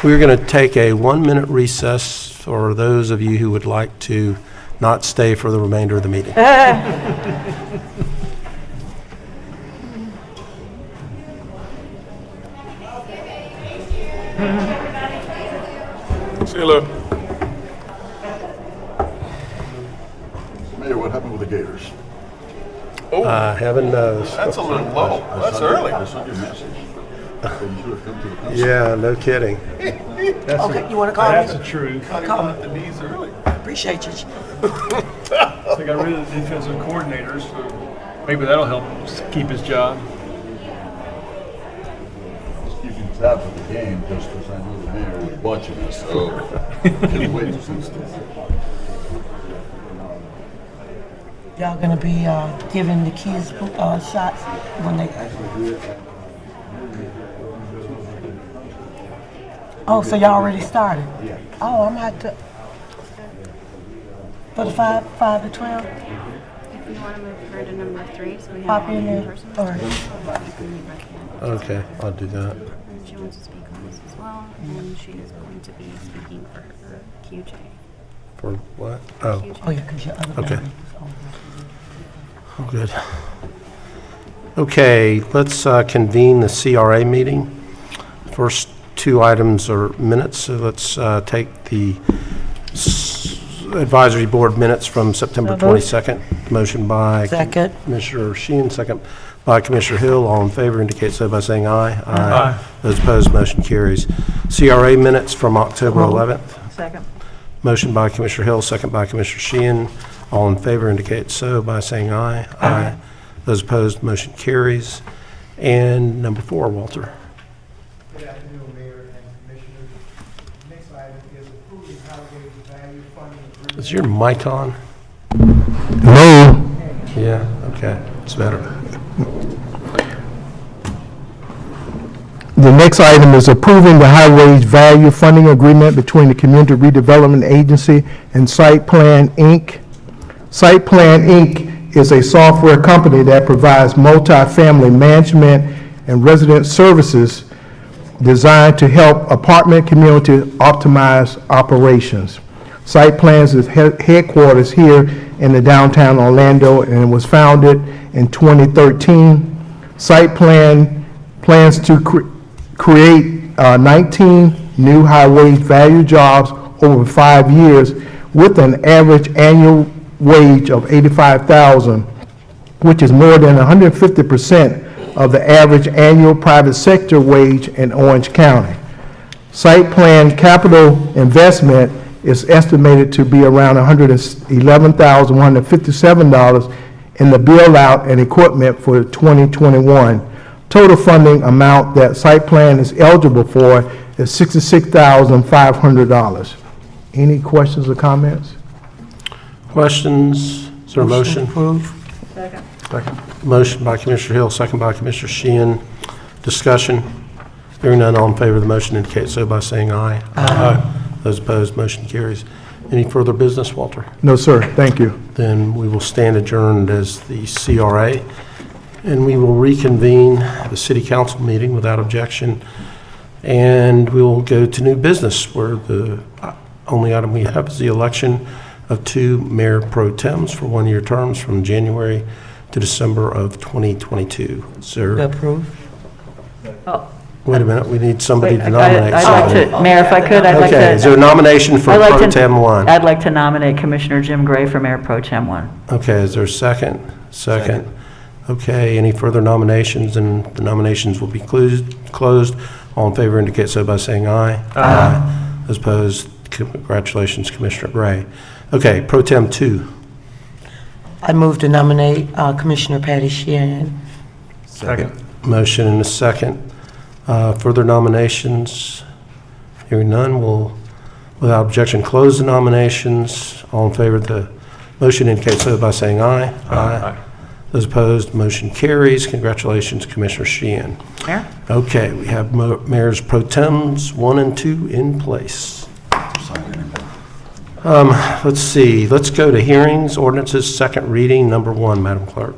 We're going to take a 1-minute recess for those of you who would like to not stay for the remainder of the meeting. See you, Lou. Mayor, what happened with the Gators? Oh, Heaven knows. that's a little low. That's early. I saw your message. You should have come to the concert. Yeah, no kidding. Okay, you want to call That's me? the truth. Call me. The knees early. Appreciate you. They got rid of the defensive coordinators, so maybe that'll help keep his job. Just keeping tabs of the game just because I know the mayor is watching us. So can wait to see stuff. Y'all gonna be giving the kids shots when they. Oh, so y'all already started? Yeah. Oh, I'm gonna have to. For the 5 to 12? If you want to move her to number 3, so we have Pop all in in there. person. All right. Okay, I'll do that. And she wants to speak on this as well, and she is going to be speaking for her QJ. For what? Oh, Oh, yeah, because your other. Okay. meeting is over. oh, good. Okay, let's convene the CRA meeting. First 2 items are minutes, so let's take the advisory board minutes from September 22nd. Motion by Second. Commissioner Sheehan, second by Commissioner Hill. All in favor indicate so by saying aye. Aye. Those opposed, motion carries. CRA minutes from October 11th. Second. Motion by Commissioner Hill, second by Commissioner Sheehan. All in favor indicate so by saying aye. Aye. Those opposed, motion carries. And number 4, Walter. Good afternoon, Mayor and Commissioners. Next item is approving highway value funding agreement. Is your mic on? Hello. Yeah, okay, it's better. The next item is approving the highways value funding agreement between the Community Redevelopment Agency and Site Plan, Inc. Site Plan, Inc. is a software company that provides multifamily management and resident services designed to help apartment community optimize operations. Site Plans is headquarters here in the downtown Orlando and was founded in 2013. Site Plan plans to create 19 new highway value jobs over 5 years with an average annual wage of $85,000, which is more than 150% of the average annual private sector wage in Orange County. Site plan capital investment is estimated to be around $111,157 in the build-out and equipment for 2021. Total funding amount that site plan is eligible for is $66,500. Any questions or comments? Questions? Is there a motion? Second. Motion by Commissioner Hill, second by Commissioner Sheehan. Discussion? Hearing none, all in favor of the motion indicate so by saying aye. Aye. Those opposed, motion carries. Any further business, Walter? No, sir. Thank you. Then we will stand adjourned as the CRA, and we will reconvene the city council meeting without objection, and we will go to new business, where the only item we have is the election of 2 mayor pro tems for 1-year terms from January to December of 2022. Sir, Approve. wait a minute, we need somebody Wait, to nominate I'd like somebody. to, Mayor, if I could, I'd like to. Okay, is there a nomination for I'd like pro to- tem 1? I'd like to nominate Commissioner Jim Gray for Mayor Pro Tem 1. Okay, is there a second? Second. Okay, any further nominations? And the nominations will be closed. All in favor indicate so by saying aye. Aye. Those opposed, congratulations, Commissioner Gray. Okay, pro tem 2. I move to nominate Commissioner Patty Sheehan. Second. Motion and a second. Further nominations? Hearing none, we'll, without objection, close the nominations. All in favor of the motion indicate so by saying aye. Aye. Those opposed, motion carries. Congratulations, Commissioner Sheehan. Mayor? Okay, we have mayors pro tems 1 and 2 in place. Let's see, let's go to hearings, ordinances, second reading, number 1, Madam Clerk.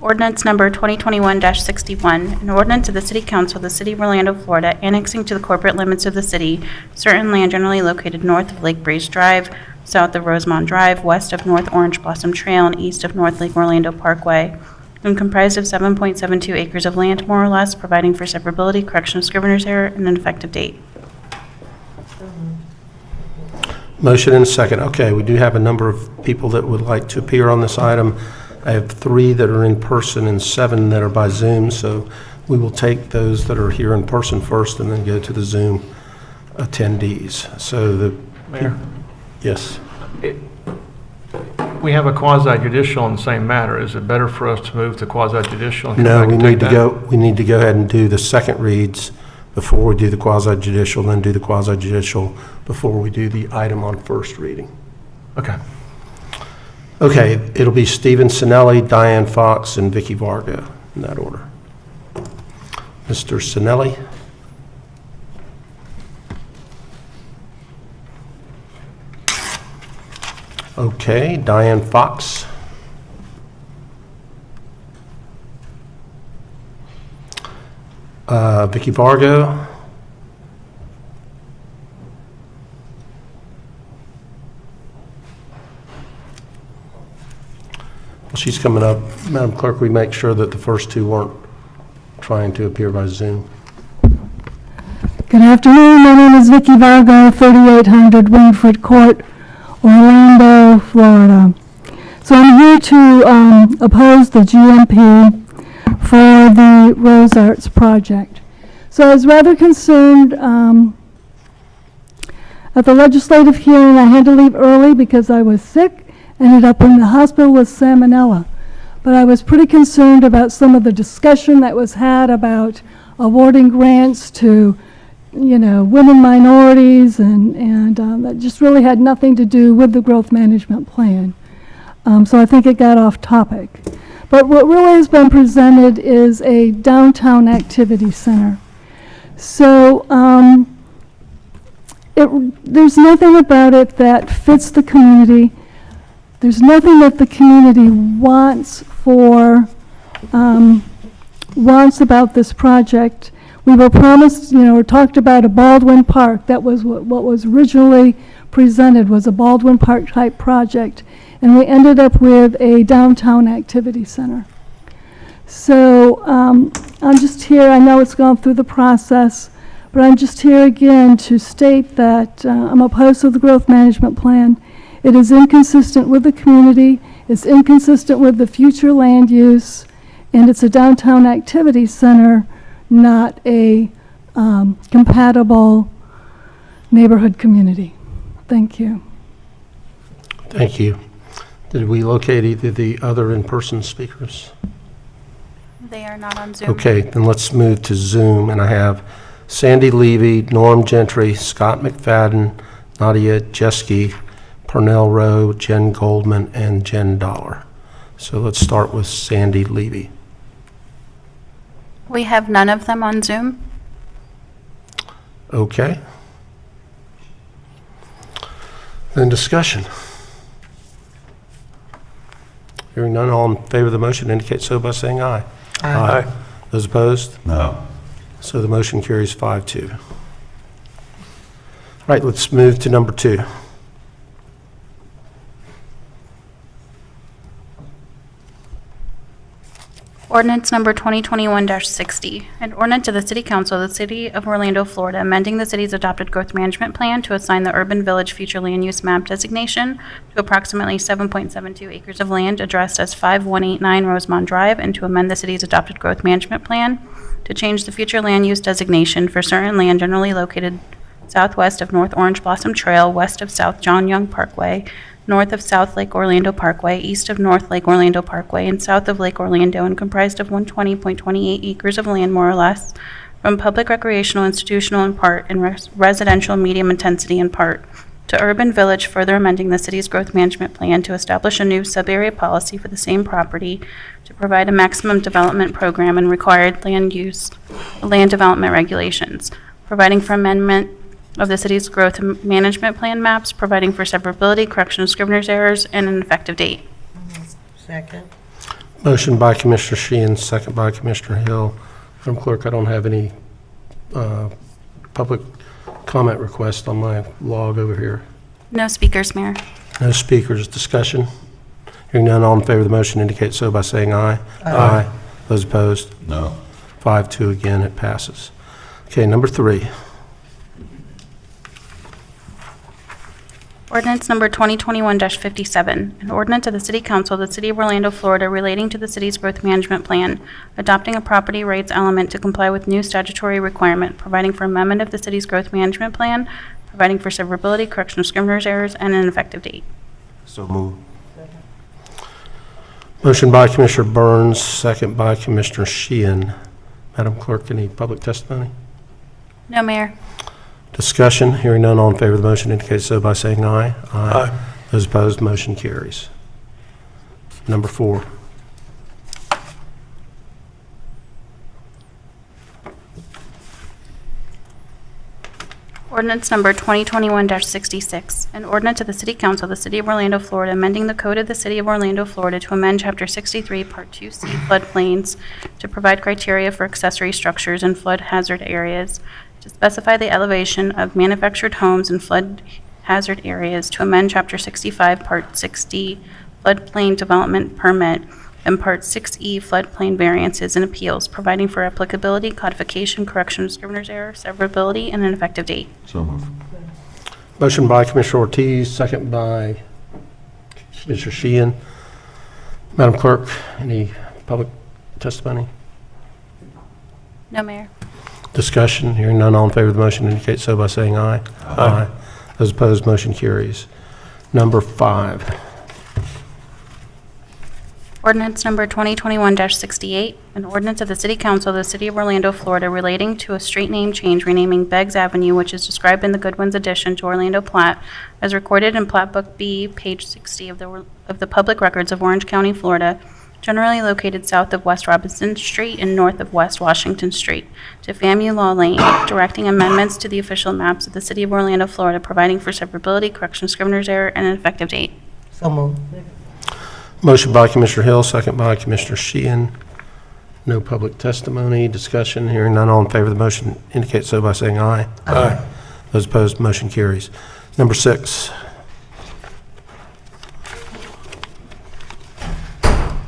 Ordinance number 2021-61, an ordinance of the City Council of the City of Orlando, Florida, annexing to the corporate limits of the city certain land generally located north of Lake Breeze Drive, south of Rosemont Drive, west of North Orange Blossom Trail, and east of North Lake Orlando Parkway, and comprised of 7.72 acres of land, more or less, providing for severability, correction of scrivener's error, and an effective date. Motion and a second. Okay, we do have a number of people that would like to appear on this item. I have 3 that are in person and 7 that are by Zoom, so we will take those that are here in person first and then go to the Zoom attendees. So the... Mayor? Yes. We have a quasi-judicial in the same matter. Is it better for us to move to quasi-judicial? and come No, back we and need take to that? go, we need to go ahead and do the second reads before we do the quasi-judicial, then do the quasi-judicial before we do the item on first reading. Okay. Okay, it'll be Stephen Sinelli, Diane Fox, and Vicky Vargo in that order. Mr. Sinelli? Okay, Diane Fox? Vicky Vargo? She's coming up. Madam Clerk, we make sure that the first 2 weren't trying to appear by Zoom. Good afternoon. My name is Vicky Vargo, 3800 Wingfoot Court, Orlando, Florida. So I'm here to oppose the GMP for the Rose Arts project. So I was rather concerned at the legislative hearing. I had to leave early because I was sick. Ended up in the hospital with salmonella. But I was pretty concerned about some of the discussion that was had about awarding grants to, women minorities, and that just really had nothing to do with the growth management plan. So I think it got off topic. But what really has been presented is a downtown activity center. So there's nothing about it that fits the community. There's nothing that the community wants about this project. We were promised, or talked about a Baldwin Park. That was what was originally presented, was a Baldwin Park type project. And we ended up with a downtown activity center. So I'm just here. I know it's gone through the process, But I'm just here again to state that I'm opposed to the growth management plan. It is inconsistent with the community, it's inconsistent with the future land use, and it's a downtown activity center, not a compatible neighborhood community. Thank you. Thank you. Did we locate either the other in-person speakers? They are not on Zoom. Okay, then let's move to Zoom, and I have Sandy Levy, Norm Gentry, Scott McFadden, Nadia Jeske, Pernell Rowe, Jen Goldman, and Jen Dollar. So let's start with Sandy Levy. We have none of them on Zoom. Okay. Then discussion. Hearing none, all in favor of the motion indicate so by saying aye. Aye. Those opposed? No. So the motion carries 5-2. All right, let's move to number 2. Ordinance number 2021-60, an ordinance of the City Council of the City of Orlando, Florida, amending the city's adopted growth management plan to assign the urban village future land use map designation to approximately 7.72 acres of land addressed as 5189 Rosemont Drive, and to amend the city's adopted growth management plan to change the future land use designation for certain land generally located southwest of North Orange Blossom Trail, west of South John Young Parkway, north of South Lake Orlando Parkway, east of North Lake Orlando Parkway, and south of Lake Orlando, and comprised of 120.28 acres of land, more or less, from public recreational institutional in part and residential medium intensity in part, to urban village, further amending the city's growth management plan to establish a new sub-area policy for the same property, to provide a maximum development program and required land development regulations, providing for amendment of the city's growth management plan maps, providing for severability, correction of scrivener's errors, and an effective date. Second. Motion by Commissioner Sheehan, second by Commissioner Hill. Madam Clerk, I don't have any public comment requests on my log over here. No speakers, Mayor. No speakers. Discussion? Hearing none, all in favor of the motion indicate so by saying aye. Aye. Those opposed? No. 5-2 again, it passes. Okay, number 3. Ordinance number 2021-57, an ordinance of the City Council of the City of Orlando, Florida, relating to the city's growth management plan, adopting a property rights element to comply with new statutory requirement, providing for amendment of the city's growth management plan, providing for severability, correction of scrivener's errors, and an effective date. So move. Motion by Commissioner Burns, second by Commissioner Sheehan. Madam Clerk, any public testimony? No, Mayor. Discussion, hearing none, all in favor of the motion indicate so by saying aye. Aye. Those opposed, motion carries. Number 4. Ordinance number 2021-66, an ordinance of the City Council of the City of Orlando, Florida, amending the Code of the City of Orlando, Florida to amend Chapter 63, Part 2C floodplains to provide criteria for accessory structures in flood hazard areas, to specify the elevation of manufactured homes in flood hazard areas, to amend Chapter 65, Part 6D floodplain development permit, and Part 6E floodplain variances and appeals, providing for applicability, codification, correction of scrivener's error, severability, and an effective date. So moved. Motion by Commissioner Ortiz, second by Commissioner Sheehan. Madam Clerk, any public testimony? No, Mayor. Discussion, hearing none, all in favor of the motion indicate so by saying aye. Aye. Those opposed, motion carries. Number 5. Ordinance number 2021-68, an ordinance of the City Council of the City of Orlando, Florida, relating to a street name change renaming Beggs Avenue, which is described in the Goodwin's addition to Orlando Plat, as recorded in Plat Book B, page 60 of the Public Records of Orange County, Florida, generally located south of West Robinson Street and north of West Washington Street, to FAMU Law Lane, directing amendments to the official maps of the City of Orlando, Florida, providing for severability, correction of scrivener's error, and an effective date. So moved. Motion by Commissioner Hill, second by Commissioner Sheehan. No public testimony, discussion, hearing none, all in favor of the motion indicate so by saying aye. Aye. Those opposed, motion carries. Number 6.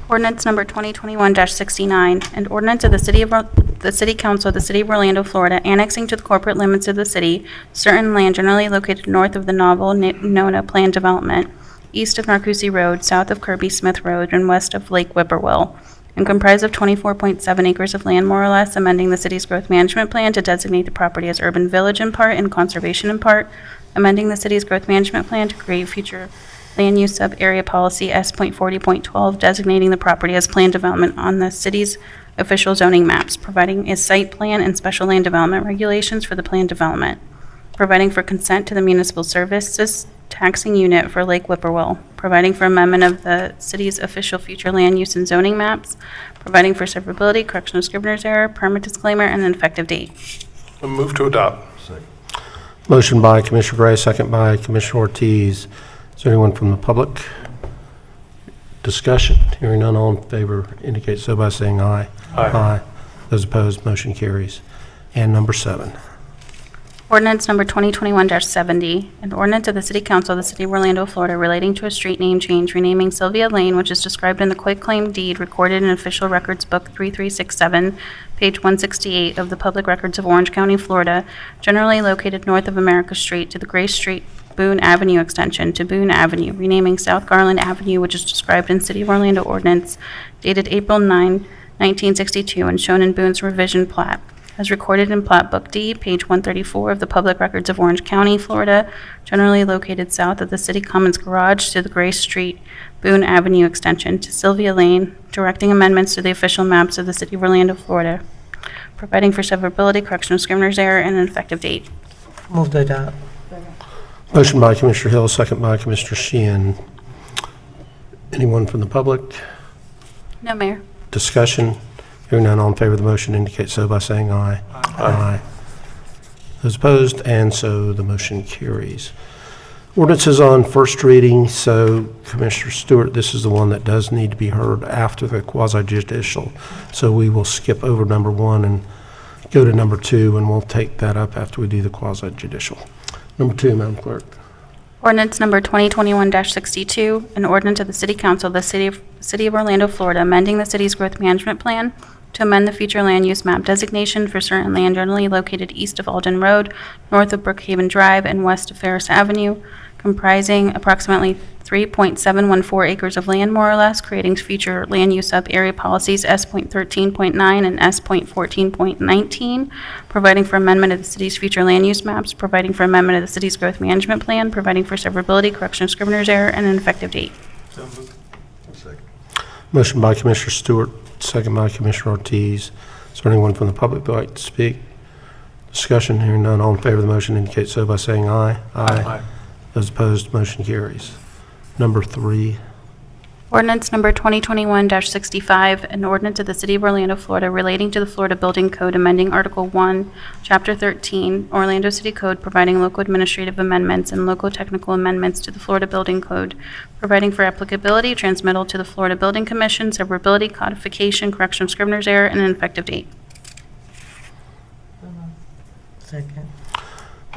Ordinance number 2021-69, an ordinance of the City of the City Council of the City of Orlando, Florida, annexing to the corporate limits of the city certain land generally located north of the novel Nona Plan Development, east of Narcoossee Road, south of Kirby Smith Road, and west of Lake Whippoorwill, and comprised of 24.7 acres of land, more or less, amending the city's growth management plan to designate the property as urban village in part and conservation in part, amending the city's growth management plan to create future land use sub-area policy S.40.12, designating the property as planned development on the city's official zoning maps, providing a site plan and special land development regulations for the planned development, providing for consent to the municipal services taxing unit for Lake Whippoorwill, providing for amendment of the city's official future land use and zoning maps, providing for severability, correction of scrivener's error, permit disclaimer, and an effective date. I move to adopt. Motion by Commissioner Gray, second by Commissioner Ortiz. Is there anyone from the public? Discussion. Hearing none, all in favor indicate so by saying aye. Aye. Those opposed, motion carries. And number 7. Ordinance number 2021-70, an ordinance of the City Council of the City of Orlando, Florida, relating to a street name change, renaming Sylvia Lane, which is described in the quitclaim deed recorded in Official Records Book 3367, page 168 of the Public Records of Orange County, Florida, generally located north of America Street, to the Grace Street Boone Avenue extension to Boone Avenue, renaming South Garland Avenue, which is described in City of Orlando ordinance dated April 9, 1962, and shown in Boone's revision plat, as recorded in Plat Book D, page 134 of the Public Records of Orange County, Florida, generally located south of the City Commons Garage to the Grace Street Boone Avenue extension to Sylvia Lane, directing amendments to the official maps of the City of Orlando, Florida, providing for severability, correction of scrivener's error, and an effective date. Move to adopt. Motion by Commissioner Hill, second by Commissioner Sheehan. Anyone from the public? No, Mayor. Discussion. Hearing none, all in favor of the motion indicate so by saying aye. Aye. Those opposed, and so the motion carries. Ordinance is on first reading, so Commissioner Stewart, this is the one that does need to be heard after the quasi-judicial. So we will skip over number 1 and go to number 2, and we'll take that up after we do the quasi-judicial. Number 2, Madam Clerk. Ordinance number 2021-62, an ordinance of the City Council of the City of Orlando, Florida, amending the city's growth management plan to amend the future land use map designation for certain land generally located east of Alden Road, north of Brookhaven Drive, and west of Ferris Avenue, comprising approximately 3.714 acres of land, more or less, creating future land use sub-area policies S.13.9 and S.14.19, providing for amendment of the city's future land use maps, providing for amendment of the city's growth management plan, providing for severability, correction of scrivener's error, and an effective date. Motion by Commissioner Stewart, second by Commissioner Ortiz. Is there anyone from the public who would like to speak? Discussion. Hearing none, all in favor of the motion indicate so by saying aye. Aye. Those opposed, motion carries. Number 3. Ordinance number 2021-65, an ordinance of the City of Orlando, Florida, relating to the Florida Building Code, amending Article 1, Chapter 13, Orlando City Code, providing local administrative amendments and local technical amendments to the Florida Building Code, providing for applicability, transmittal to the Florida Building Commission, severability, codification, correction of scrivener's error, and an effective date. Second.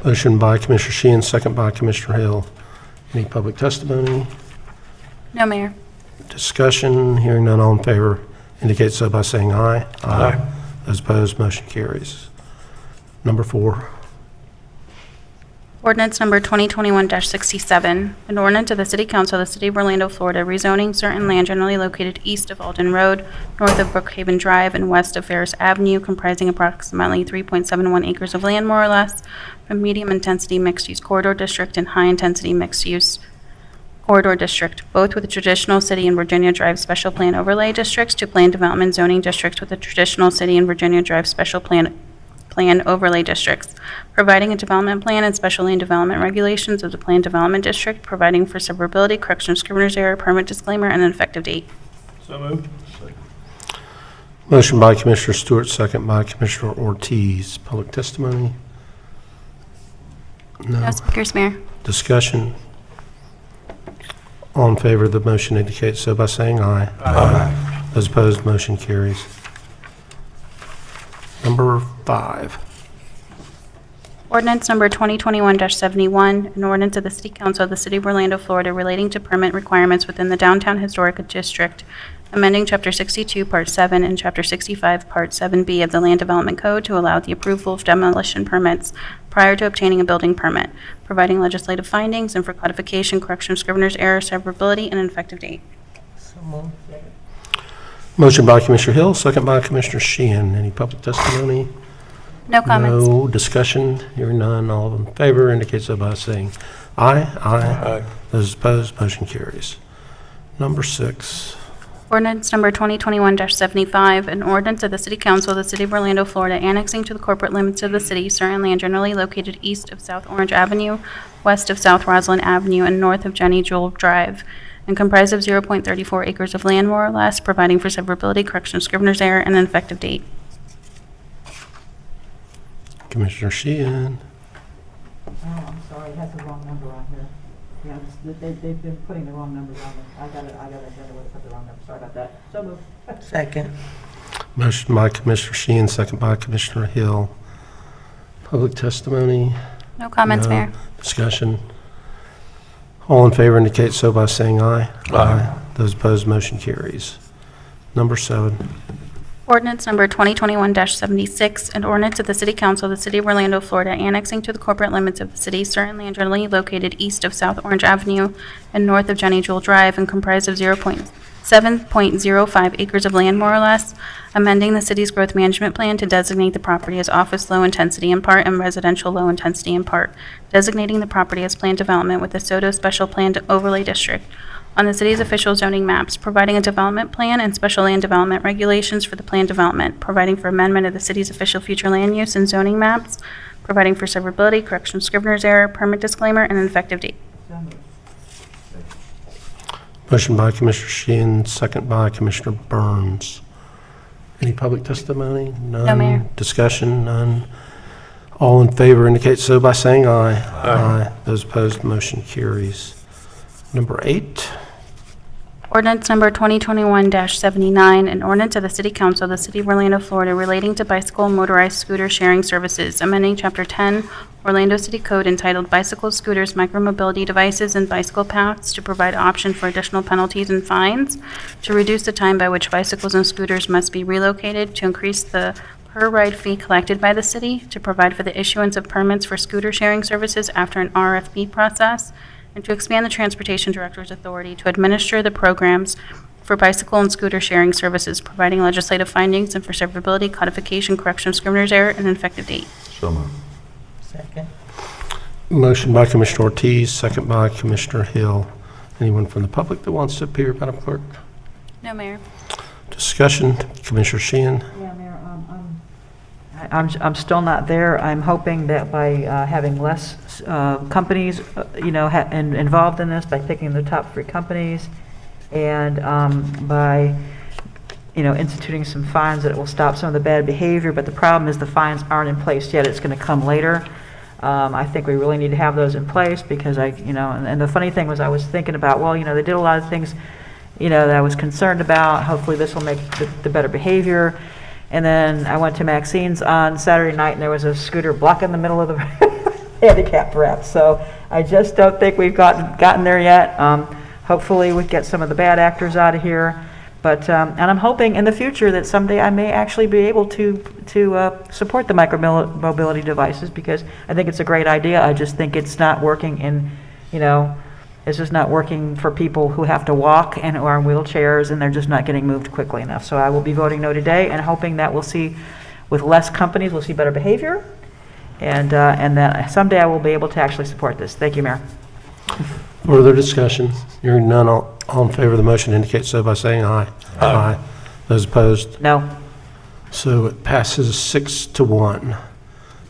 Motion by Commissioner Sheehan, second by Commissioner Hill. Any public testimony? No, Mayor. Discussion. Hearing none, all in favor indicate so by saying aye. Aye. Those opposed, motion carries. Number 4. Ordinance number 2021-67, an ordinance of the City Council of the City of Orlando, Florida, rezoning certain land generally located east of Alden Road, north of Brookhaven Drive, and west of Ferris Avenue, comprising approximately 3.71 acres of land, more or less, from medium-intensity mixed-use corridor district and high-intensity mixed-use corridor district, both with a traditional city and Virginia Drive special plan overlay districts, to planned development zoning districts with a traditional city and Virginia Drive special plan overlay districts, providing a development plan and special land development regulations of the planned development district, providing for severability, correction of scrivener's error, permit disclaimer, and an effective date. So moved. Motion by Commissioner Stewart, second by Commissioner Ortiz. Public testimony? No speakers, Mayor. Discussion? All in favor of the motion indicate so by saying aye. Aye. Those opposed, motion carries. Number 5. Ordinance number 2021-71, an ordinance of the City Council of the City of Orlando, Florida, relating to permit requirements within the Downtown Historic District, amending Chapter 62, Part 7, and Chapter 65, Part 7B of the Land Development Code to allow the approval of demolition permits prior to obtaining a building permit, providing legislative findings, and for codification, correction of scrivener's error, severability, and an effective date. So moved. Motion by Commissioner Hill, second by Commissioner Sheehan. Any public testimony? No comments. No discussion. Hearing none. All in favor indicate so by saying aye. Aye. Those opposed, motion carries. Number 6. Ordinance number 2021-75, an ordinance of the City Council of the City of Orlando, Florida, annexing to the corporate limits of the city certain land generally located east of South Orange Avenue, west of South Roslyn Avenue, and north of Jenny Jewel Drive, and comprised of 0.34 acres of land, more or less, providing for severability, correction of scrivener's error, and an effective date. Commissioner Sheehan. Oh, I'm sorry, it has the wrong number on here. Yeah, they've been putting the wrong numbers on there. I got to put the wrong number. Sorry about that. So moved. Second. Motion by Commissioner Sheehan, second by Commissioner Hill. Public testimony? No comments, No. Mayor. Discussion? All in favor indicate so by saying aye. Aye. Those opposed, motion carries. Number 7. Ordinance number 2021-76, an ordinance of the City Council of the City of Orlando, Florida, annexing to the corporate limits of the city certain land generally located east of South Orange Avenue and north of Jenny Jewel Drive and comprised of 7.05 acres of land, more or less, amending the city's growth management plan to designate the property as office low intensity in part and residential low intensity in part, designating the property as planned development with the SODO Special Plan Overlay District on the city's official zoning maps, providing a development plan and special land development regulations for the plan development, providing for amendment of the city's official future land use and zoning maps, providing for severability, correction of scrivener's error, permit disclaimer, and an effective date. Motion by Commissioner Sheehan, second by Commissioner Burns. Any public testimony? None. No, Mayor. Discussion? None. All in favor indicate so by saying aye. Aye. Those opposed, motion carries. Number 8. Ordinance number 2021-79, an ordinance of the City Council of the City of Orlando, Florida, relating to bicycle and motorized scooter sharing services, amending Chapter 10, Orlando City Code entitled Bicycles, Scooters, Micromobility Devices, and Bicycle Paths to provide option for additional penalties and fines, to reduce the time by which bicycles and scooters must be relocated, to increase the per-ride fee collected by the city, to provide for the issuance of permits for scooter sharing services after an RFP process, and to expand the Transportation Director's authority to administer the programs for bicycle and scooter sharing services, providing legislative findings and for severability, codification, correction of scrivener's error, and an effective date. So moved. Second. Motion by Commissioner Ortiz, second by Commissioner Hill. Anyone from the public that wants to appear, Madam Clerk? No, Mayor. Discussion? Commissioner Sheehan? Yeah, Mayor, I'm still not there. I'm hoping that by having less companies, involved in this, by picking the top 3 companies, and by, instituting some fines, that it will stop some of the bad behavior. But the problem is the fines aren't in place yet. It's going to come later. I think we really need to have those in place because and the funny thing was I was thinking about, well, they did a lot of things, that I was concerned about. Hopefully this will make the better behavior. And then I went to Maxine's on Saturday night, and there was a scooter blocking the middle of the handicap ramp. So I just don't think we've gotten there yet. Hopefully we get some of the bad actors out of here. But and I'm hoping in the future that someday I may actually be able to support the micromobility devices, because I think it's a great idea. I just think it's not working it's just not working for people who have to walk and who are in wheelchairs, and they're just not getting moved quickly enough. So I will be voting no today, and hoping that we'll see, with less companies, we'll see better behavior, and that someday I will be able to actually support this. Thank you, Mayor. Further discussion? Hearing none, all in favor of the motion indicate so by saying aye. Aye. Those opposed? No. So it passes 6-1.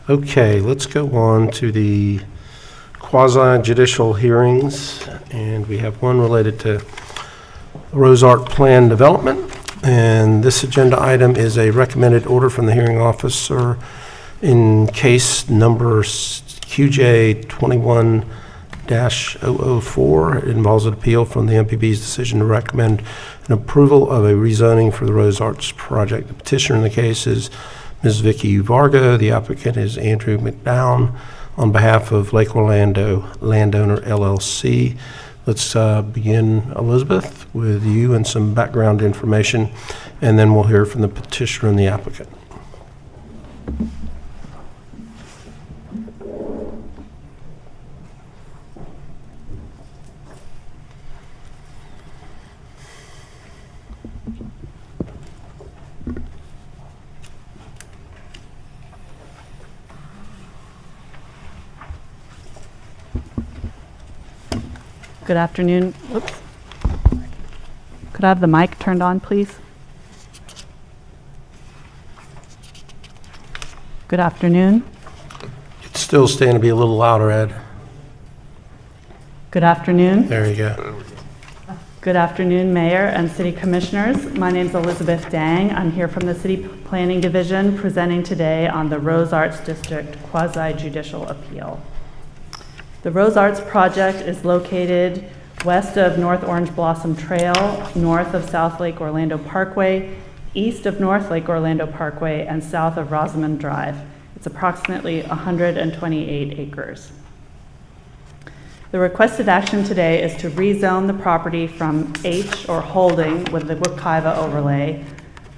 Okay, let's go on to the quasi-judicial hearings, and we have one related to Rose Art Plan Development, and this agenda item is a recommended order from the hearing officer in case number QJ 21-004. It involves an appeal from the MPB's decision to recommend an approval of a rezoning for the Rose Arts project. The petitioner in the case is Ms. Vicky Varga. The applicant is Andrew McDowell on behalf of Lake Orlando Landowner LLC. Let's begin, Elizabeth, with you and some background information, and then we'll hear from the petitioner and the applicant. Good afternoon. Oops. Could I have the mic turned on, please? Good afternoon. It's still staying to be a little louder, Ed. Good afternoon. There you go. Good afternoon, Mayor and City Commissioners. My name is Elizabeth Dang. I'm here from the City Planning Division presenting today on the Rose Arts District quasi-judicial appeal. The Rose Arts project is located west of North Orange Blossom Trail, north of South Lake Orlando Parkway, east of North Lake Orlando Parkway, and south of Rosamond Drive. It's approximately 128 acres. The requested action today is to rezone the property from H or holding with the Wekiva overlay,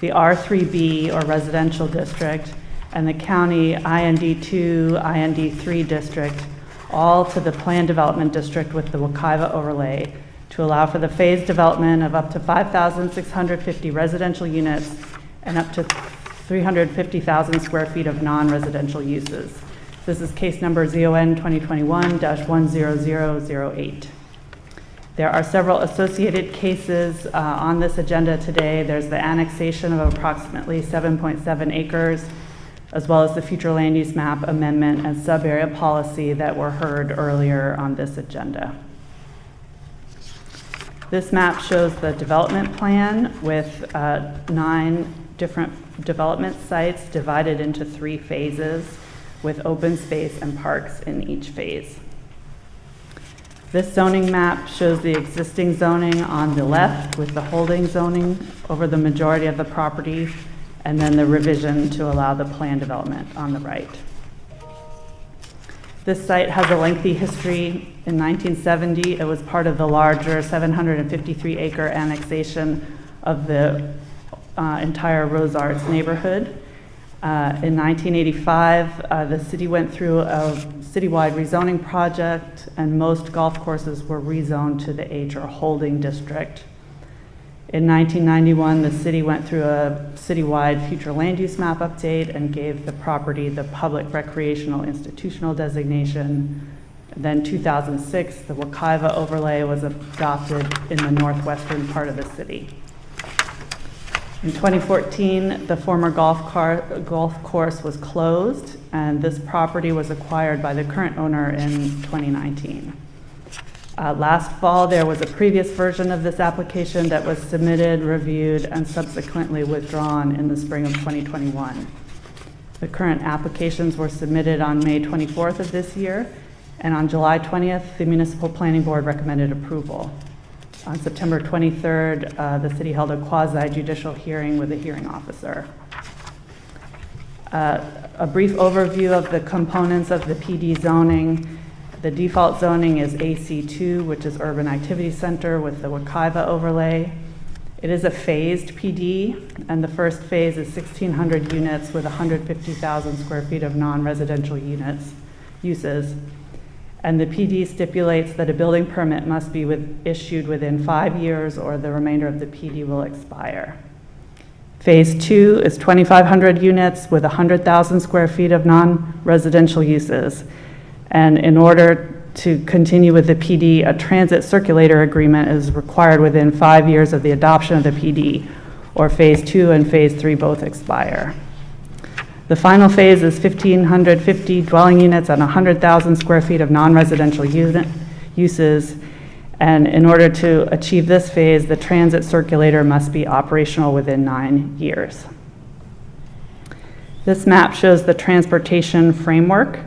the R3B or residential district, and the county IND2, IND3 district, all to the planned development district with the Wekiva overlay to allow for the phased development of up to 5,650 residential units and up to 350,000 square feet of non-residential uses. This is case number ZON 2021-10008. There are several associated cases on this agenda today. There's the annexation of approximately 7.7 acres, as well as the future land use map amendment and sub-area policy that were heard earlier on this agenda. This map shows the development plan with 9 different development sites divided into 3 phases with open space and parks in each phase. This zoning map shows the existing zoning on the left with the holding zoning over the majority of the property, and then the revision to allow the planned development on the right. This site has a lengthy history. In 1970, it was part of the larger 753-acre annexation of the entire Rose Arts neighborhood. In 1985, the city went through a citywide rezoning project, and most golf courses were rezoned to the H or holding district. In 1991, the city went through a citywide future land use map update and gave the property the public recreational institutional designation. Then 2006, the Wekiva overlay was adopted in the northwestern part of the city. In 2014, the former golf course was closed, and this property was acquired by the current owner in 2019. Last fall, there was a previous version of this application that was submitted, reviewed, and subsequently withdrawn in the spring of 2021. The current applications were submitted on May 24th of this year, and on July 20th, the Municipal Planning Board recommended approval. On September 23rd, the city held a quasi-judicial hearing with a hearing officer. A brief overview of the components of the PD zoning. The default zoning is AC2, which is Urban Activity Center with the Wekiva overlay. It is a phased PD, and the first phase is 1,600 units with 150,000 square feet of non-residential uses. And the PD stipulates that a building permit must be issued within 5 years or the remainder of the PD will expire. Phase 2 is 2,500 units with 100,000 square feet of non-residential uses. And in order to continue with the PD, a transit circulator agreement is required within 5 years of the adoption of the PD, or Phase 2 and Phase 3 both expire. The final phase is 1,550 dwelling units and 100,000 square feet of non-residential uses. And in order to achieve this phase, the transit circulator must be operational within 9 years. This map shows the transportation framework.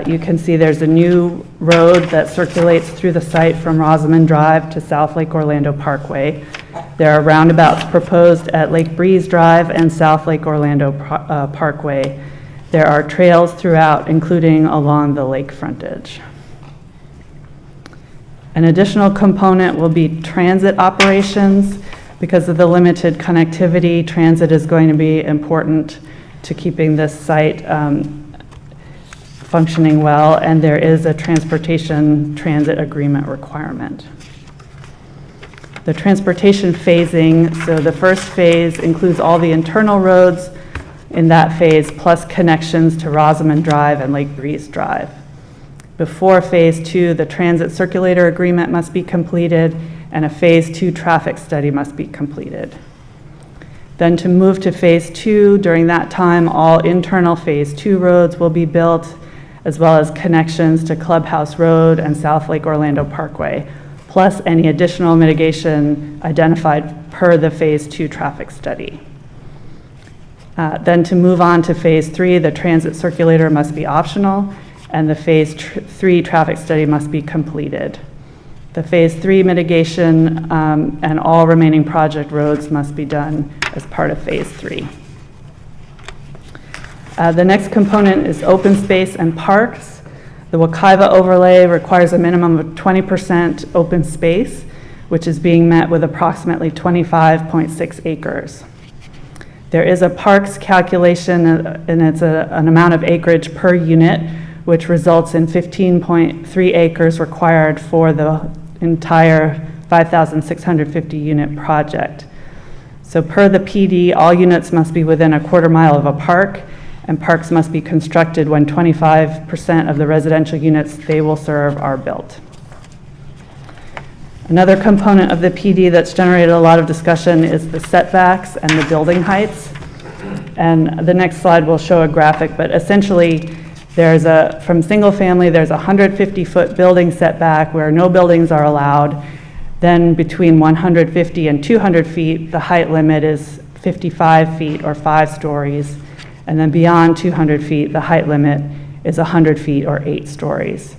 You can see there's a new road that circulates through the site from Rosamond Drive to South Lake Orlando Parkway. There are roundabouts proposed at Lake Breeze Drive and South Lake Orlando Parkway. There are trails throughout, including along the lake frontage. An additional component will be transit operations. Because of the limited connectivity, transit is going to be important to keeping this site functioning well, and there is a transportation transit agreement requirement. The transportation phasing, so the first phase includes all the internal roads in that phase, plus connections to Rosamond Drive and Lake Breeze Drive. Before phase 2, the transit circulator agreement must be completed, and a phase 2 traffic study must be completed. Then to move to phase 2, during that time, all internal phase 2 roads will be built, as well as connections to Clubhouse Road and South Lake Orlando Parkway, plus any additional mitigation identified per the phase 2 traffic study. Then to move on to phase 3, the transit circulator must be optional, and the phase 3 traffic study must be completed. The phase 3 mitigation and all remaining project roads must be done as part of phase 3. The next component is open space and parks. The Wekiva overlay requires a minimum of 20% open space, which is being met with approximately 25.6 acres. There is a parks calculation, and it's an amount of acreage per unit, which results in 15.3 acres required for the entire 5,650 unit project. So per the PD, all units must be within a quarter mile of a park, and parks must be constructed when 25% of the residential units they will serve are built. Another component of the PD that's generated a lot of discussion is the setbacks and the building heights. And the next slide will show a graphic, but essentially from single family, there's a 150-foot building setback where no buildings are allowed. Then between 150 and 200 feet, the height limit is 55 feet or 5 stories. And then beyond 200 feet, the height limit is 100 feet or 8 stories.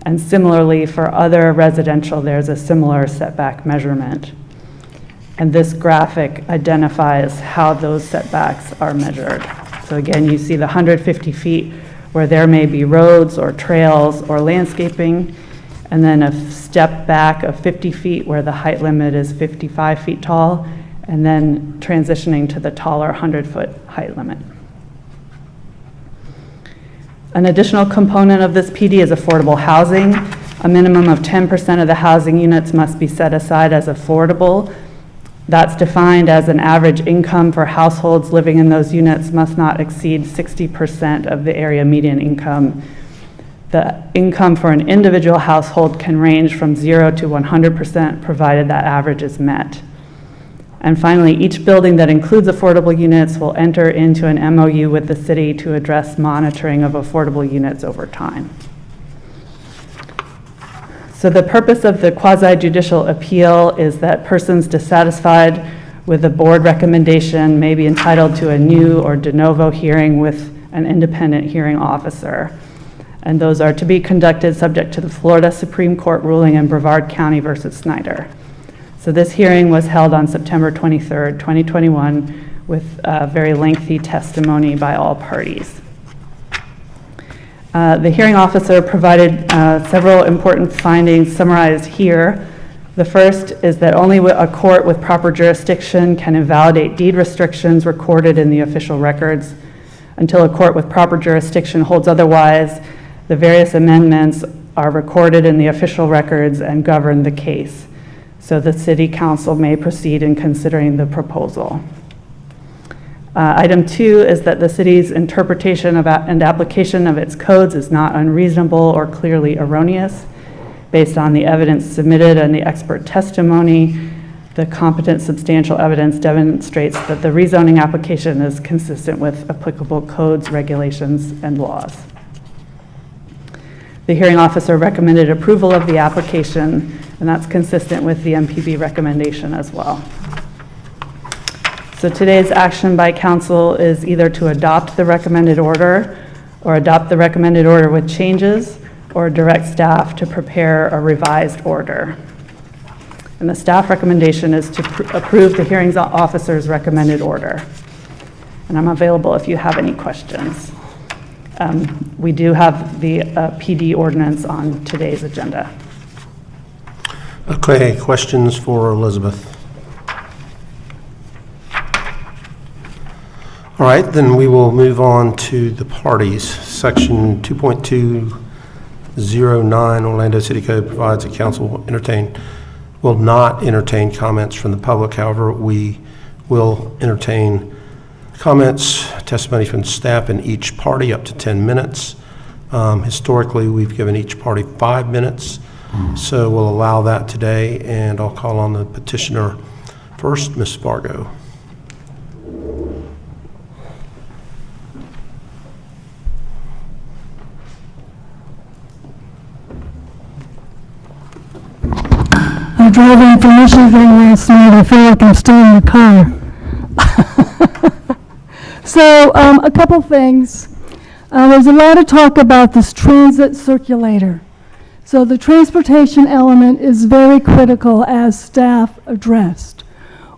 And similarly, for other residential, there's a similar setback measurement. And this graphic identifies how those setbacks are measured. So again, you see the 150 feet where there may be roads or trails or landscaping, and then a step back of 50 feet where the height limit is 55 feet tall, and then transitioning to the taller 100-foot height limit. An additional component of this PD is affordable housing. A minimum of 10% of the housing units must be set aside as affordable. That's defined as an average income for households living in those units must not exceed 60% of the area median income. The income for an individual household can range from 0 to 100% provided that average is met. And finally, each building that includes affordable units will enter into an MOU with the city to address monitoring of affordable units over time. So the purpose of the quasi-judicial appeal is that persons dissatisfied with the board recommendation may be entitled to a new or de novo hearing with an independent hearing officer. And those are to be conducted subject to the Florida Supreme Court ruling in Brevard County versus Snyder. So this hearing was held on September 23rd, 2021, with very lengthy testimony by all parties. The hearing officer provided several important findings summarized here. The first is that only a court with proper jurisdiction can invalidate deed restrictions recorded in the official records. Until a court with proper jurisdiction holds otherwise, the various amendments are recorded in the official records and govern the case. So the city council may proceed in considering the proposal. Item 2 is that the city's interpretation and application of its codes is not unreasonable or clearly erroneous. Based on the evidence submitted and the expert testimony, the competent substantial evidence demonstrates that the rezoning application is consistent with applicable codes, regulations, and laws. The hearing officer recommended approval of the application, and that's consistent with the MPB recommendation as well. So today's action by council is either to adopt the recommended order or adopt the recommended order with changes or direct staff to prepare a revised order. And the staff recommendation is to approve the hearing officer's recommended order. And I'm available if you have any questions. We do have the PD ordinance on today's agenda. Okay, questions for Elizabeth? All right, then we will move on to the parties. Section 2.209 Orlando City Code provides the council will not entertain comments from the public. However, we will entertain comments, testimony from staff in each party up to 10 minutes. Historically, we've given each party 5 minutes, so we'll allow that today, and I'll call on the petitioner first, Ms. Fargo. I drove in from Michigan last night. I feel like I'm still in the car. So, a couple things. There's a lot of talk about this transit circulator. So the transportation element is very critical, as staff addressed.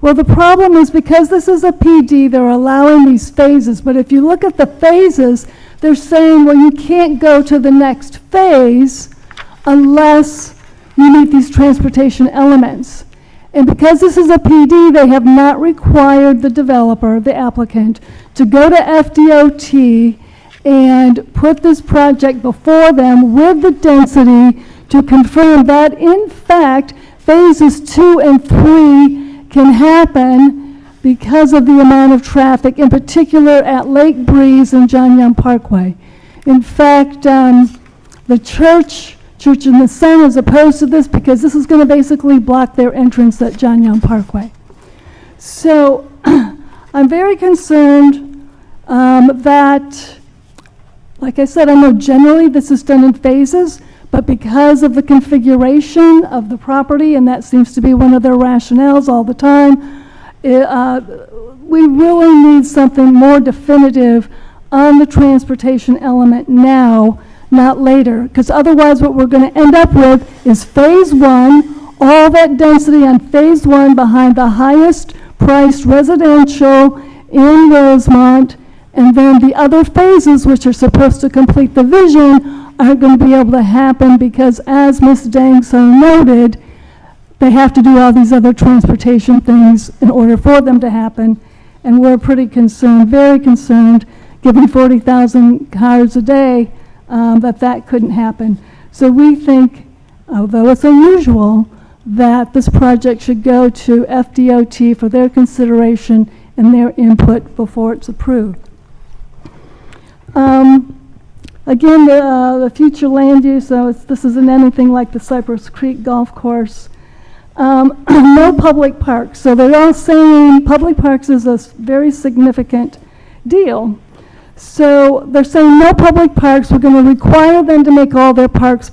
Well, the problem is because this is a PD, they're allowing these phases. But if you look at the phases, they're saying, well, you can't go to the next phase unless you meet these transportation elements. And because this is a PD, they have not required the developer, the applicant, to go to FDOT and put this project before them with the density to confirm that, in fact, phases 2 and 3 can happen because of the amount of traffic, in particular at Lake Breeze and John Young Parkway. In fact, the Church in the Sun is opposed to this because this is going to basically block their entrance at John Young Parkway. So I'm very concerned that, like I said, I know generally this is done in phases, but because of the configuration of the property, and that seems to be one of their rationales all the time, we really need something more definitive on the transportation element now, not later, because otherwise what we're going to end up with is phase 1, all that density on phase 1 behind the highest priced residential in Rosemont, and then the other phases, which are supposed to complete the vision, aren't going to be able to happen because, as Ms. Dangso noted, they have to do all these other transportation things in order for them to happen, and we're pretty concerned, very concerned, given 40,000 cars a day, that couldn't happen. So we think, although it's unusual, that this project should go to FDOT for their consideration and their input before it's approved. Again, the future land use, this isn't anything like the Cypress Creek Golf Course. No public parks. So they're all saying public parks is a very significant deal. So they're saying no public parks. We're going to require them to make all their parks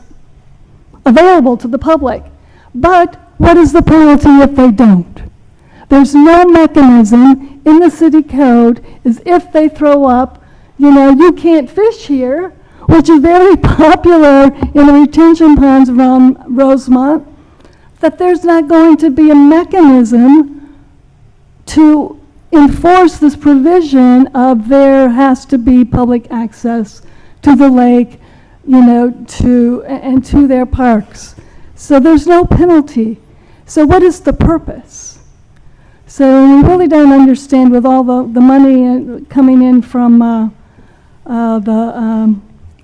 available to the public. But what is the penalty if they don't? There's no mechanism in the city code is if they throw up, you can't fish here, which is very popular in the retention ponds around Rosemont, that there's not going to be a mechanism to enforce this provision of there has to be public access to the lake, to their parks. So there's no penalty. So what is the purpose? So we really don't understand, with all the money coming in from the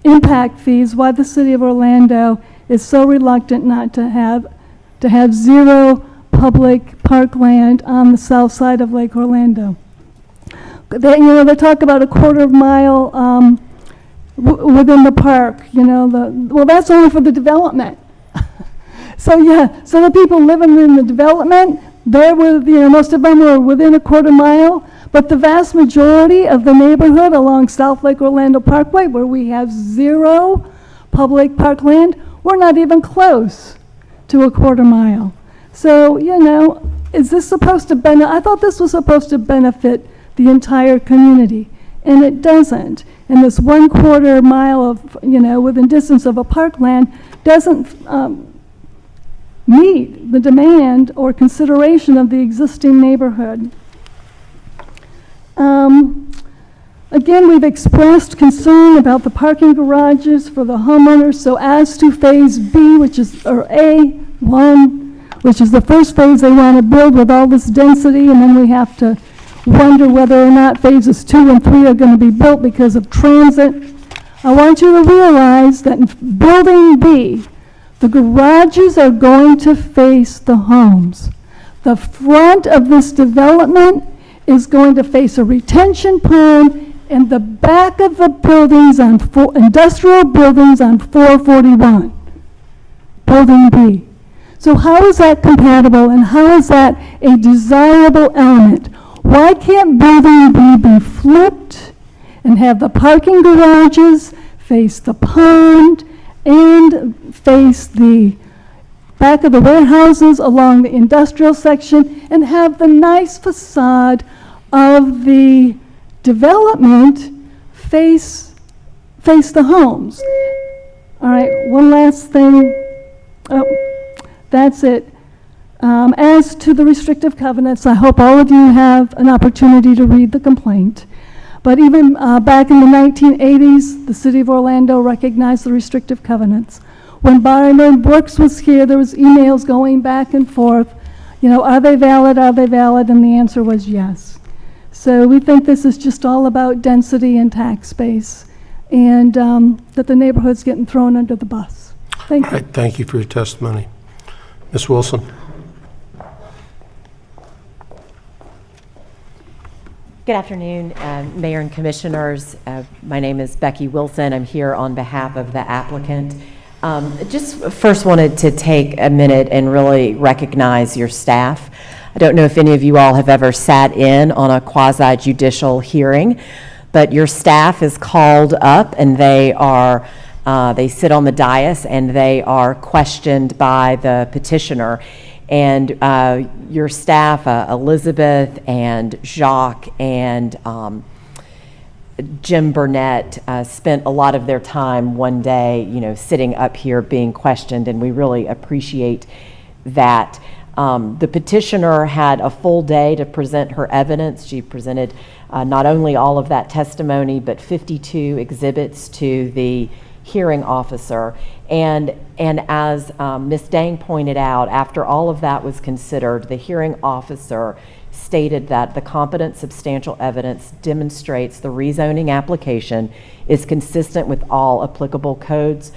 impact fees, why the city of Orlando is so reluctant not to have zero public parkland on the south side of Lake Orlando. They talk about a quarter mile within the park. Well, that's only for the development. So the people living in the development, most of them are within a quarter mile. But the vast majority of the neighborhood along South Lake Orlando Parkway, where we have zero public parkland, we're not even close to a quarter mile. So, is this supposed to benefit? I thought this was supposed to benefit the entire community, and it doesn't. And this 1/4 mile of, within distance of a parkland doesn't meet the demand or consideration of the existing neighborhood. Again, we've expressed concern about the parking garages for the homeowners. So as to phase B, or A1, which is the first phase they want to build with all this density, and then we have to wonder whether or not phases 2 and 3 are going to be built because of transit. I want you to realize that in Building B, the garages are going to face the homes. The front of this development is going to face a retention pond, and the back of the buildings on industrial buildings on 441. Building B. So how is that compatible, and how is that a desirable element? Why can't Building B be flipped and have the parking garages face the pond and face the back of the warehouses along the industrial section, and have the nice facade of the development face the homes? All right, one last thing. Oh, that's it. As to the restrictive covenants, I hope all of you have an opportunity to read the complaint. But even back in the 1980s, the City of Orlando recognized the restrictive covenants. When Byron Brooks was here, there was emails going back and forth, you know, are they valid, are they valid? And the answer was yes. So we think this is just all about density and tax base, and that the neighborhood's getting thrown under the bus. Thank you. All right, thank you for your testimony. Ms. Wilson. Good afternoon, Mayor and Commissioners. My name is Becky Wilson. I'm here on behalf of the applicant. Just first wanted to take a minute and really recognize your staff. I don't know if any of you all have ever sat in on a quasi-judicial hearing, but your staff is called up and they sit on the dais and they are questioned by the petitioner. And your staff, Elizabeth and Jacques and Jim Burnett, spent a lot of their time one day, you know, sitting up here being questioned, and we really appreciate that. The petitioner had a full day to present her evidence. She presented not only all of that testimony, but 52 exhibits to the hearing officer. And as Ms. Dang pointed out, after all of that was considered, the hearing officer stated that the competent substantial evidence demonstrates the rezoning application is consistent with all applicable codes,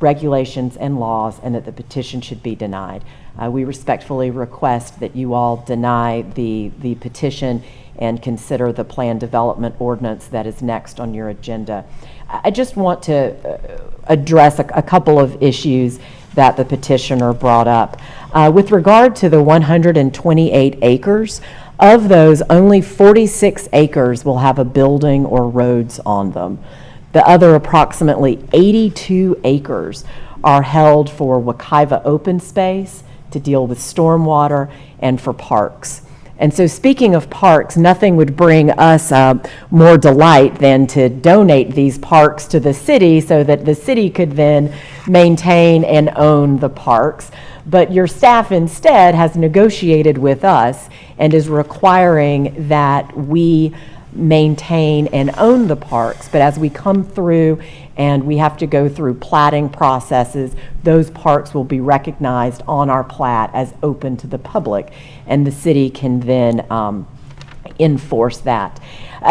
regulations, and laws, and that the petition should be denied. We respectfully request that you all deny the petition and consider the planned development ordinance that is next on your agenda. I just want to address a couple of issues that the petitioner brought up. With regard to the 128 acres, of those, only 46 acres will have a building or roads on them. The other approximately 82 acres are held for Wekiva open space to deal with stormwater and for parks. And so speaking of parks, nothing would bring us more delight than to donate these parks to the city so that the city could then maintain and own the parks. But your staff instead has negotiated with us and is requiring that we maintain and own the parks. But as we come through and we have to go through platting processes, those parks will be recognized on our plat as open to the public, and the city can then enforce that.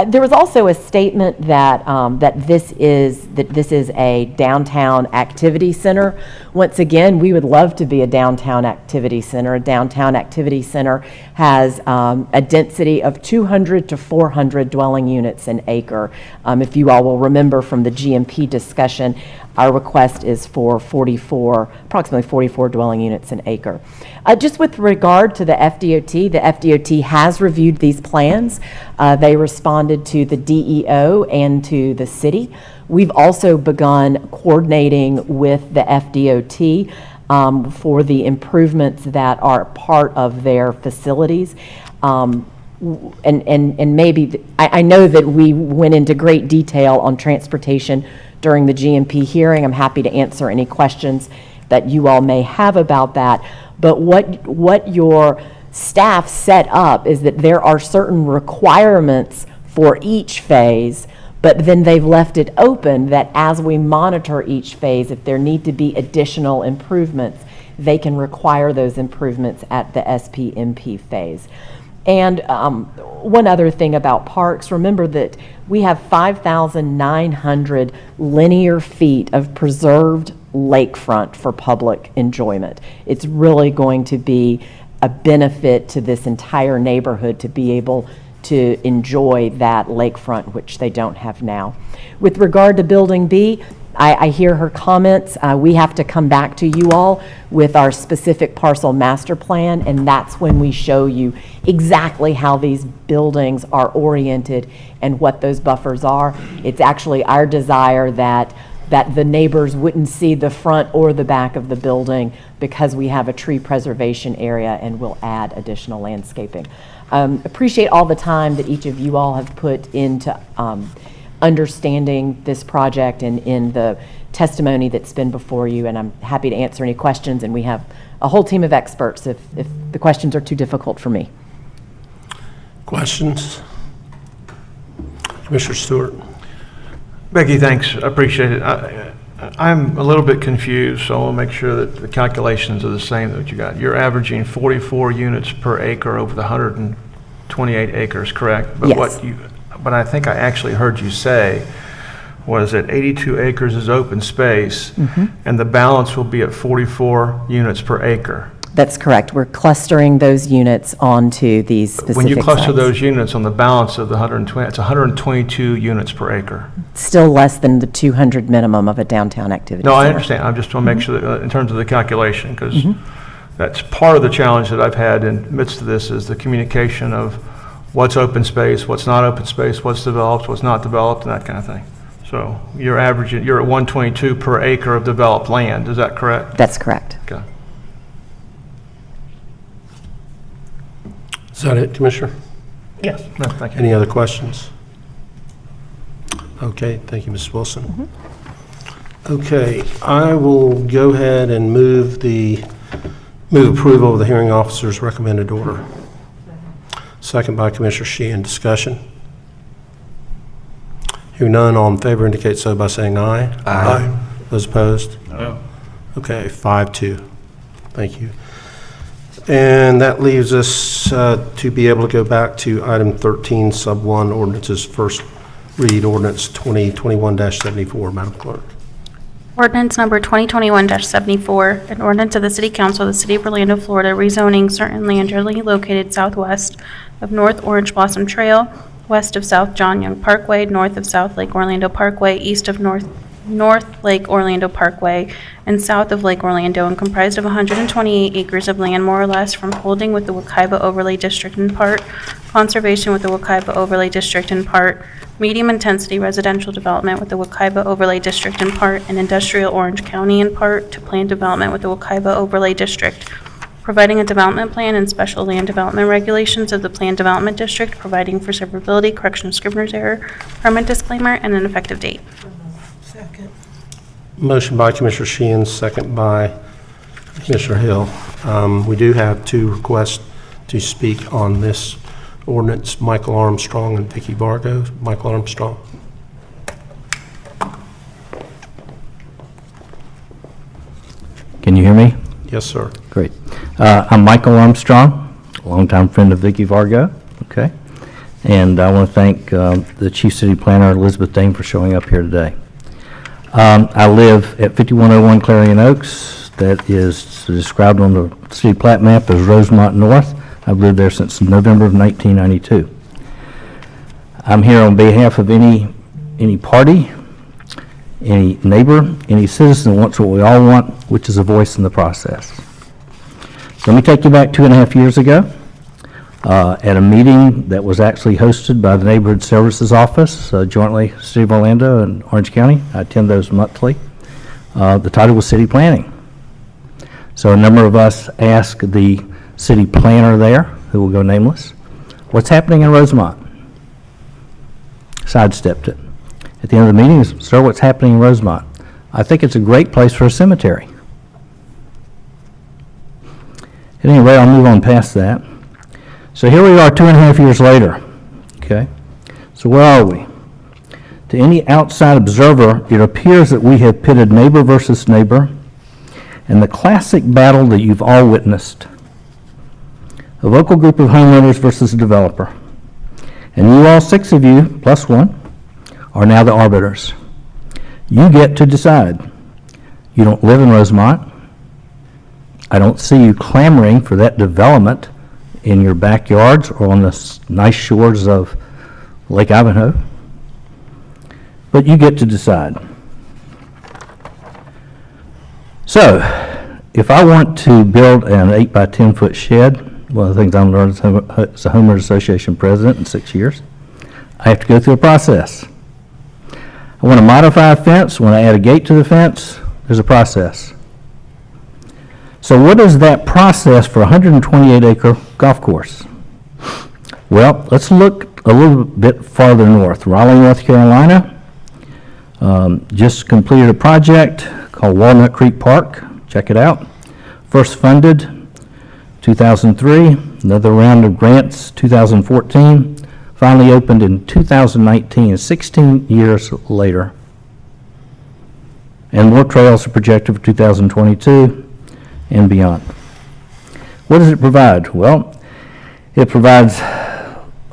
There was also a statement that that this is a downtown activity center. Once again, we would love to be a downtown activity center. A downtown activity center has a density of 200 to 400 dwelling units an acre. If you all will remember from the GMP discussion, our request is for approximately 44 dwelling units an acre. Just with regard to the FDOT has reviewed these plans. They responded to the DEO and to the city. We've also begun coordinating with the FDOT for the improvements that are part of their facilities. And maybe, I know that we went into great detail on transportation during the GMP hearing. I'm happy to answer any questions that you all may have about that. But what your staff set up is that there are certain requirements for each phase, but then they've left it open that as we monitor each phase, if there need to be additional improvements, they can require those improvements at the SPMP phase. And one other thing about parks, remember that we have 5,900 linear feet of preserved lakefront for public enjoyment. It's really going to be a benefit to this entire neighborhood to be able to enjoy that lakefront, which they don't have now. With regard to Building B, I hear her comments. We have to come back to you all with our specific parcel master plan, and that's when we show you exactly how these buildings are oriented and what those buffers are. It's actually our desire that the neighbors wouldn't see the front or the back of the building because we have a tree preservation area and we'll add additional landscaping. Appreciate all the time that each of you all have put into understanding this project and in the testimony that's been before you, and I'm happy to answer any questions, and we have a whole team of experts if the questions are too difficult for me. Questions? Commissioner Stewart. Becky, thanks. I appreciate it. I'm a little bit confused, so I'll make sure that the calculations are the same that you got. You're averaging 44 units per acre over the 128 acres, correct? But Yes. But I think I actually heard you say was that 82 acres is open space, and the balance will be at 44 units per acre. That's correct. We're clustering those units onto these specific When you cluster sites. those units on the balance of the 120, it's 122 units per acre. Still less than the 200 minimum of a downtown activity No, I center. understand. I just want to make sure that in terms of the calculation, because that's part of the challenge that I've had in the midst of this is the communication of what's open space, what's not open space, what's developed, what's not developed, and that kind of thing. So you're averaging, you're at 122 per acre of developed land. Is that correct? That's correct. Okay. Is that it, Commissioner? Yes. No, thank you. Any other questions? Okay, thank you, Ms. Wilson. Okay, I will go ahead and move approval of the hearing officer's recommended order. Second by Commissioner Sheehan. Discussion? Hearing none, all in favor indicate so by saying aye. Aye. Those opposed? No. Okay, 5-2. Thank you. And that leaves us to be able to go back to item 13, sub 1, ordinances, first read ordinance 2021-74. Madam Clerk. Ordinance number 2021-74, an ordinance of the City Council of the City of Orlando, Florida, rezoning certain land generally located southwest of North Orange Blossom Trail, west of South John Young Parkway, north of South Lake Orlando Parkway, east of North Lake Orlando Parkway, and south of Lake Orlando, and comprised of 128 acres of land, more or less, from holding with the Wekiva Overlay District in part, conservation with the Wekiva Overlay District in part, medium-intensity residential development with the Wekiva Overlay District in part, and industrial Orange County in part, to planned development with the Wekiva Overlay District, providing a development plan and special land development regulations of the planned development district, providing for severability, correction of Scrivener's error, permit disclaimer, and an effective date. Motion by Commissioner Sheehan, second by Commissioner Hill. We do have two requests to speak on this ordinance, Michael Armstrong and Vicky Vargo. Michael Armstrong. Can you hear me? Yes, sir. Great. I'm Michael Armstrong, a longtime friend of Vicky Vargo. Okay. And I want to thank the Chief City Planner, Elizabeth Dane, for showing up here today. I live at 5101 Clarion Oaks. That is described on the city plat map as Rosemont North. I've lived there since November of 1992. I'm here on behalf of any party, any neighbor, any citizen who wants what we all want, which is a voice in the process. So let me take you back 2.5 years ago at a meeting that was actually hosted by the Neighborhood Services Office, jointly City of Orlando and Orange County. I attend those monthly. The title was City Planning. So a number of us asked the city planner there, who will go nameless, what's happening in Rosemont? Sidestepped it. At the end of the meeting, sir, what's happening in Rosemont? I think it's a great place for a cemetery. At any rate, I'll move on past that. So here we are 2.5 years later, okay? So where are we? To any outside observer, it appears that we have pitted neighbor versus neighbor, and the classic battle that you've all witnessed. A vocal group of homeowners versus a developer. And you all, 6 of you, plus 1, are now the arbiters. You get to decide. You don't live in Rosemont. I don't see you clamoring for that development in your backyards or on the nice shores of Lake Ivanhoe. But you get to decide. So, if I want to build an 8 by 10 foot shed, one of the things I learned as a homeowners association president in 6 years, I have to go through a process. I want to modify a fence, when I add a gate to the fence, there's a process. So what is that process for a 128 acre golf course? Well, let's look a little bit farther north. Raleigh, North Carolina, just completed a project called Walnut Creek Park. Check it out. First funded 2003, another round of grants 2014, finally opened in 2019, 16 years later. And more trails are projected for 2022 and beyond. What does it provide? Well, it provides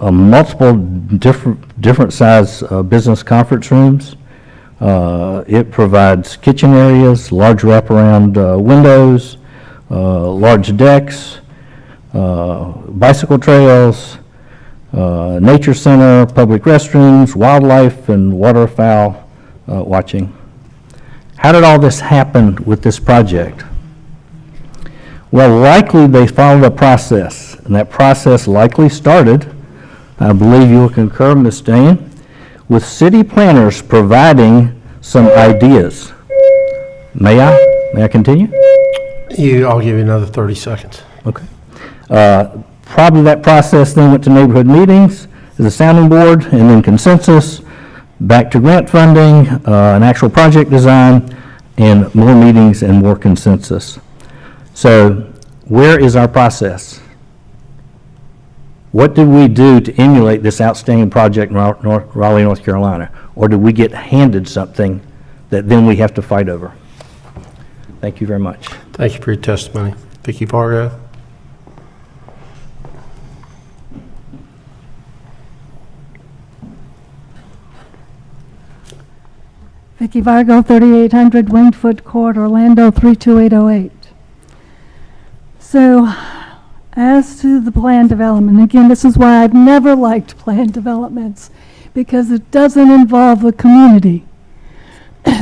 multiple different size business conference rooms. It provides kitchen areas, large wraparound windows, large decks, bicycle trails, nature center, public restrooms, wildlife and waterfowl watching. How did all this happen with this project? Well, likely they followed a process, and that process likely started, I believe you will concur, Ms. Dane, with city planners providing some ideas. May I continue? I'll give you another 30 seconds. Okay. Probably that process then went to neighborhood meetings as a sounding board, and then consensus, back to grant funding, an actual project design, and more meetings and more consensus. So where is our process? What did we do to emulate this outstanding project in Raleigh, North Carolina? Or did we get handed something that then we have to fight over? Thank you very much. Thank you for your testimony. Vicky Vargo. Vicky Vargo, 3800 Wingfoot Court, Orlando 32808. So, as to the plan development, again, this is why I've never liked plan developments, because it doesn't involve the community.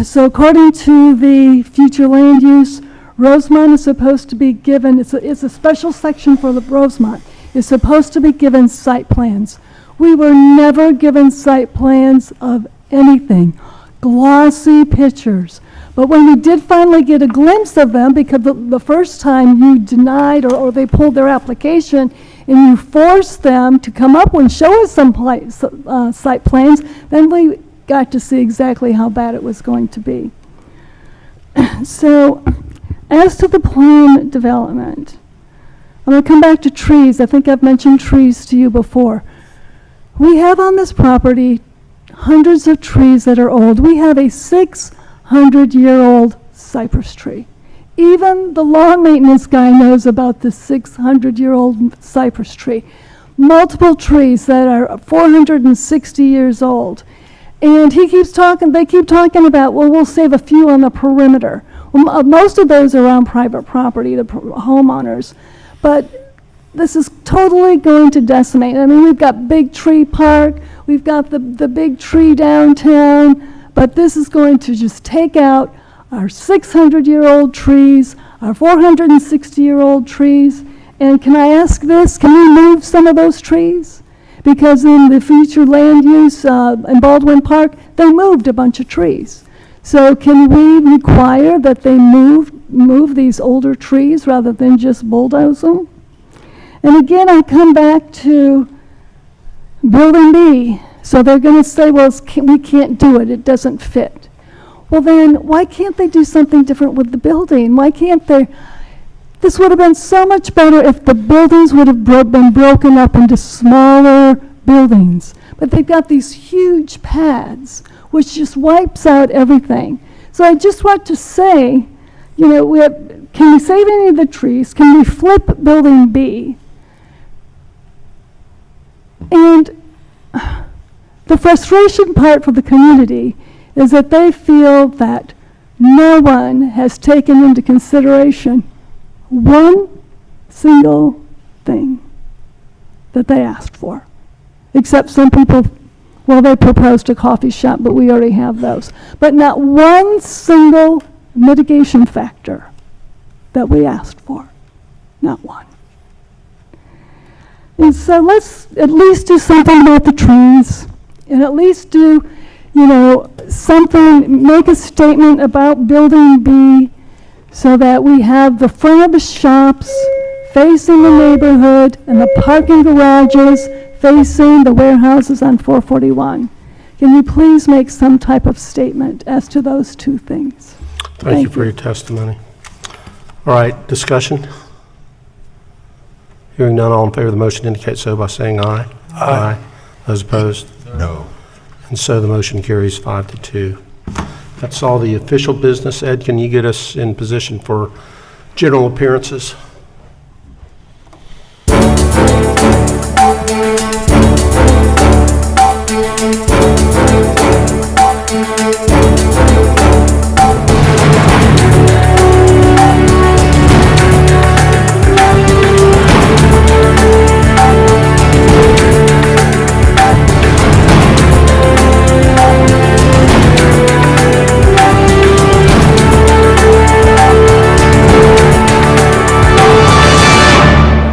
So according to the future land use, Rosemont is supposed to be given, it's a special section for the Rosemont, is supposed to be given site plans. We were never given site plans of anything, glossy pictures. But when we did finally get a glimpse of them, because the first time you denied or they pulled their application and you forced them to come up and show us some site plans, then we got to see exactly how bad it was going to be. So, as to the plan development, I'm going to come back to trees. I think I've mentioned trees to you before. We have on this property hundreds of trees that are old. We have a 600-year-old cypress tree. Even the lawn maintenance guy knows about the 600-year-old cypress tree. Multiple trees that are 460 years old. And they keep talking about, well, we'll save a few on the perimeter. Well, most of those are on private property, the homeowners. But this is totally going to decimate. I mean, we've got Big Tree Park, we've got the big tree downtown, but this is going to just take out our 600-year-old trees, our 460-year-old trees. And can I ask this, can we move some of those trees? Because in the future land use in Baldwin Park, they moved a bunch of trees. So can we require that they move these older trees rather than just bulldoze them? And again, I come back to Building B. So they're going to say, well, we can't do it. It doesn't fit. Well, then why can't they do something different with the building? Why can't they? This would have been so much better if the buildings would have been broken up into smaller buildings. But they've got these huge pads, which just wipes out everything. So I just want to say, you know, can we save any of the trees? Can we flip building B? And the frustration part for the community is that they feel that no one has taken into consideration one single thing that they asked for. Except some people, well, they proposed a coffee shop, but we already have those. But not one single mitigation factor that we asked for. Not one. And so let's at least do something about the trees, and at least do, you know, something, make a statement about building B so that we have the front of the shops facing the neighborhood and the parking garages facing the warehouses on 441. Can you please make some type of statement as to those two things? Thank you for your testimony. All right, discussion? Hearing none, all in favor of the motion indicate so by saying aye. Aye. Those opposed? No. And so the motion carries 5-2. That's all the official business. Ed, can you get us in position for general appearances?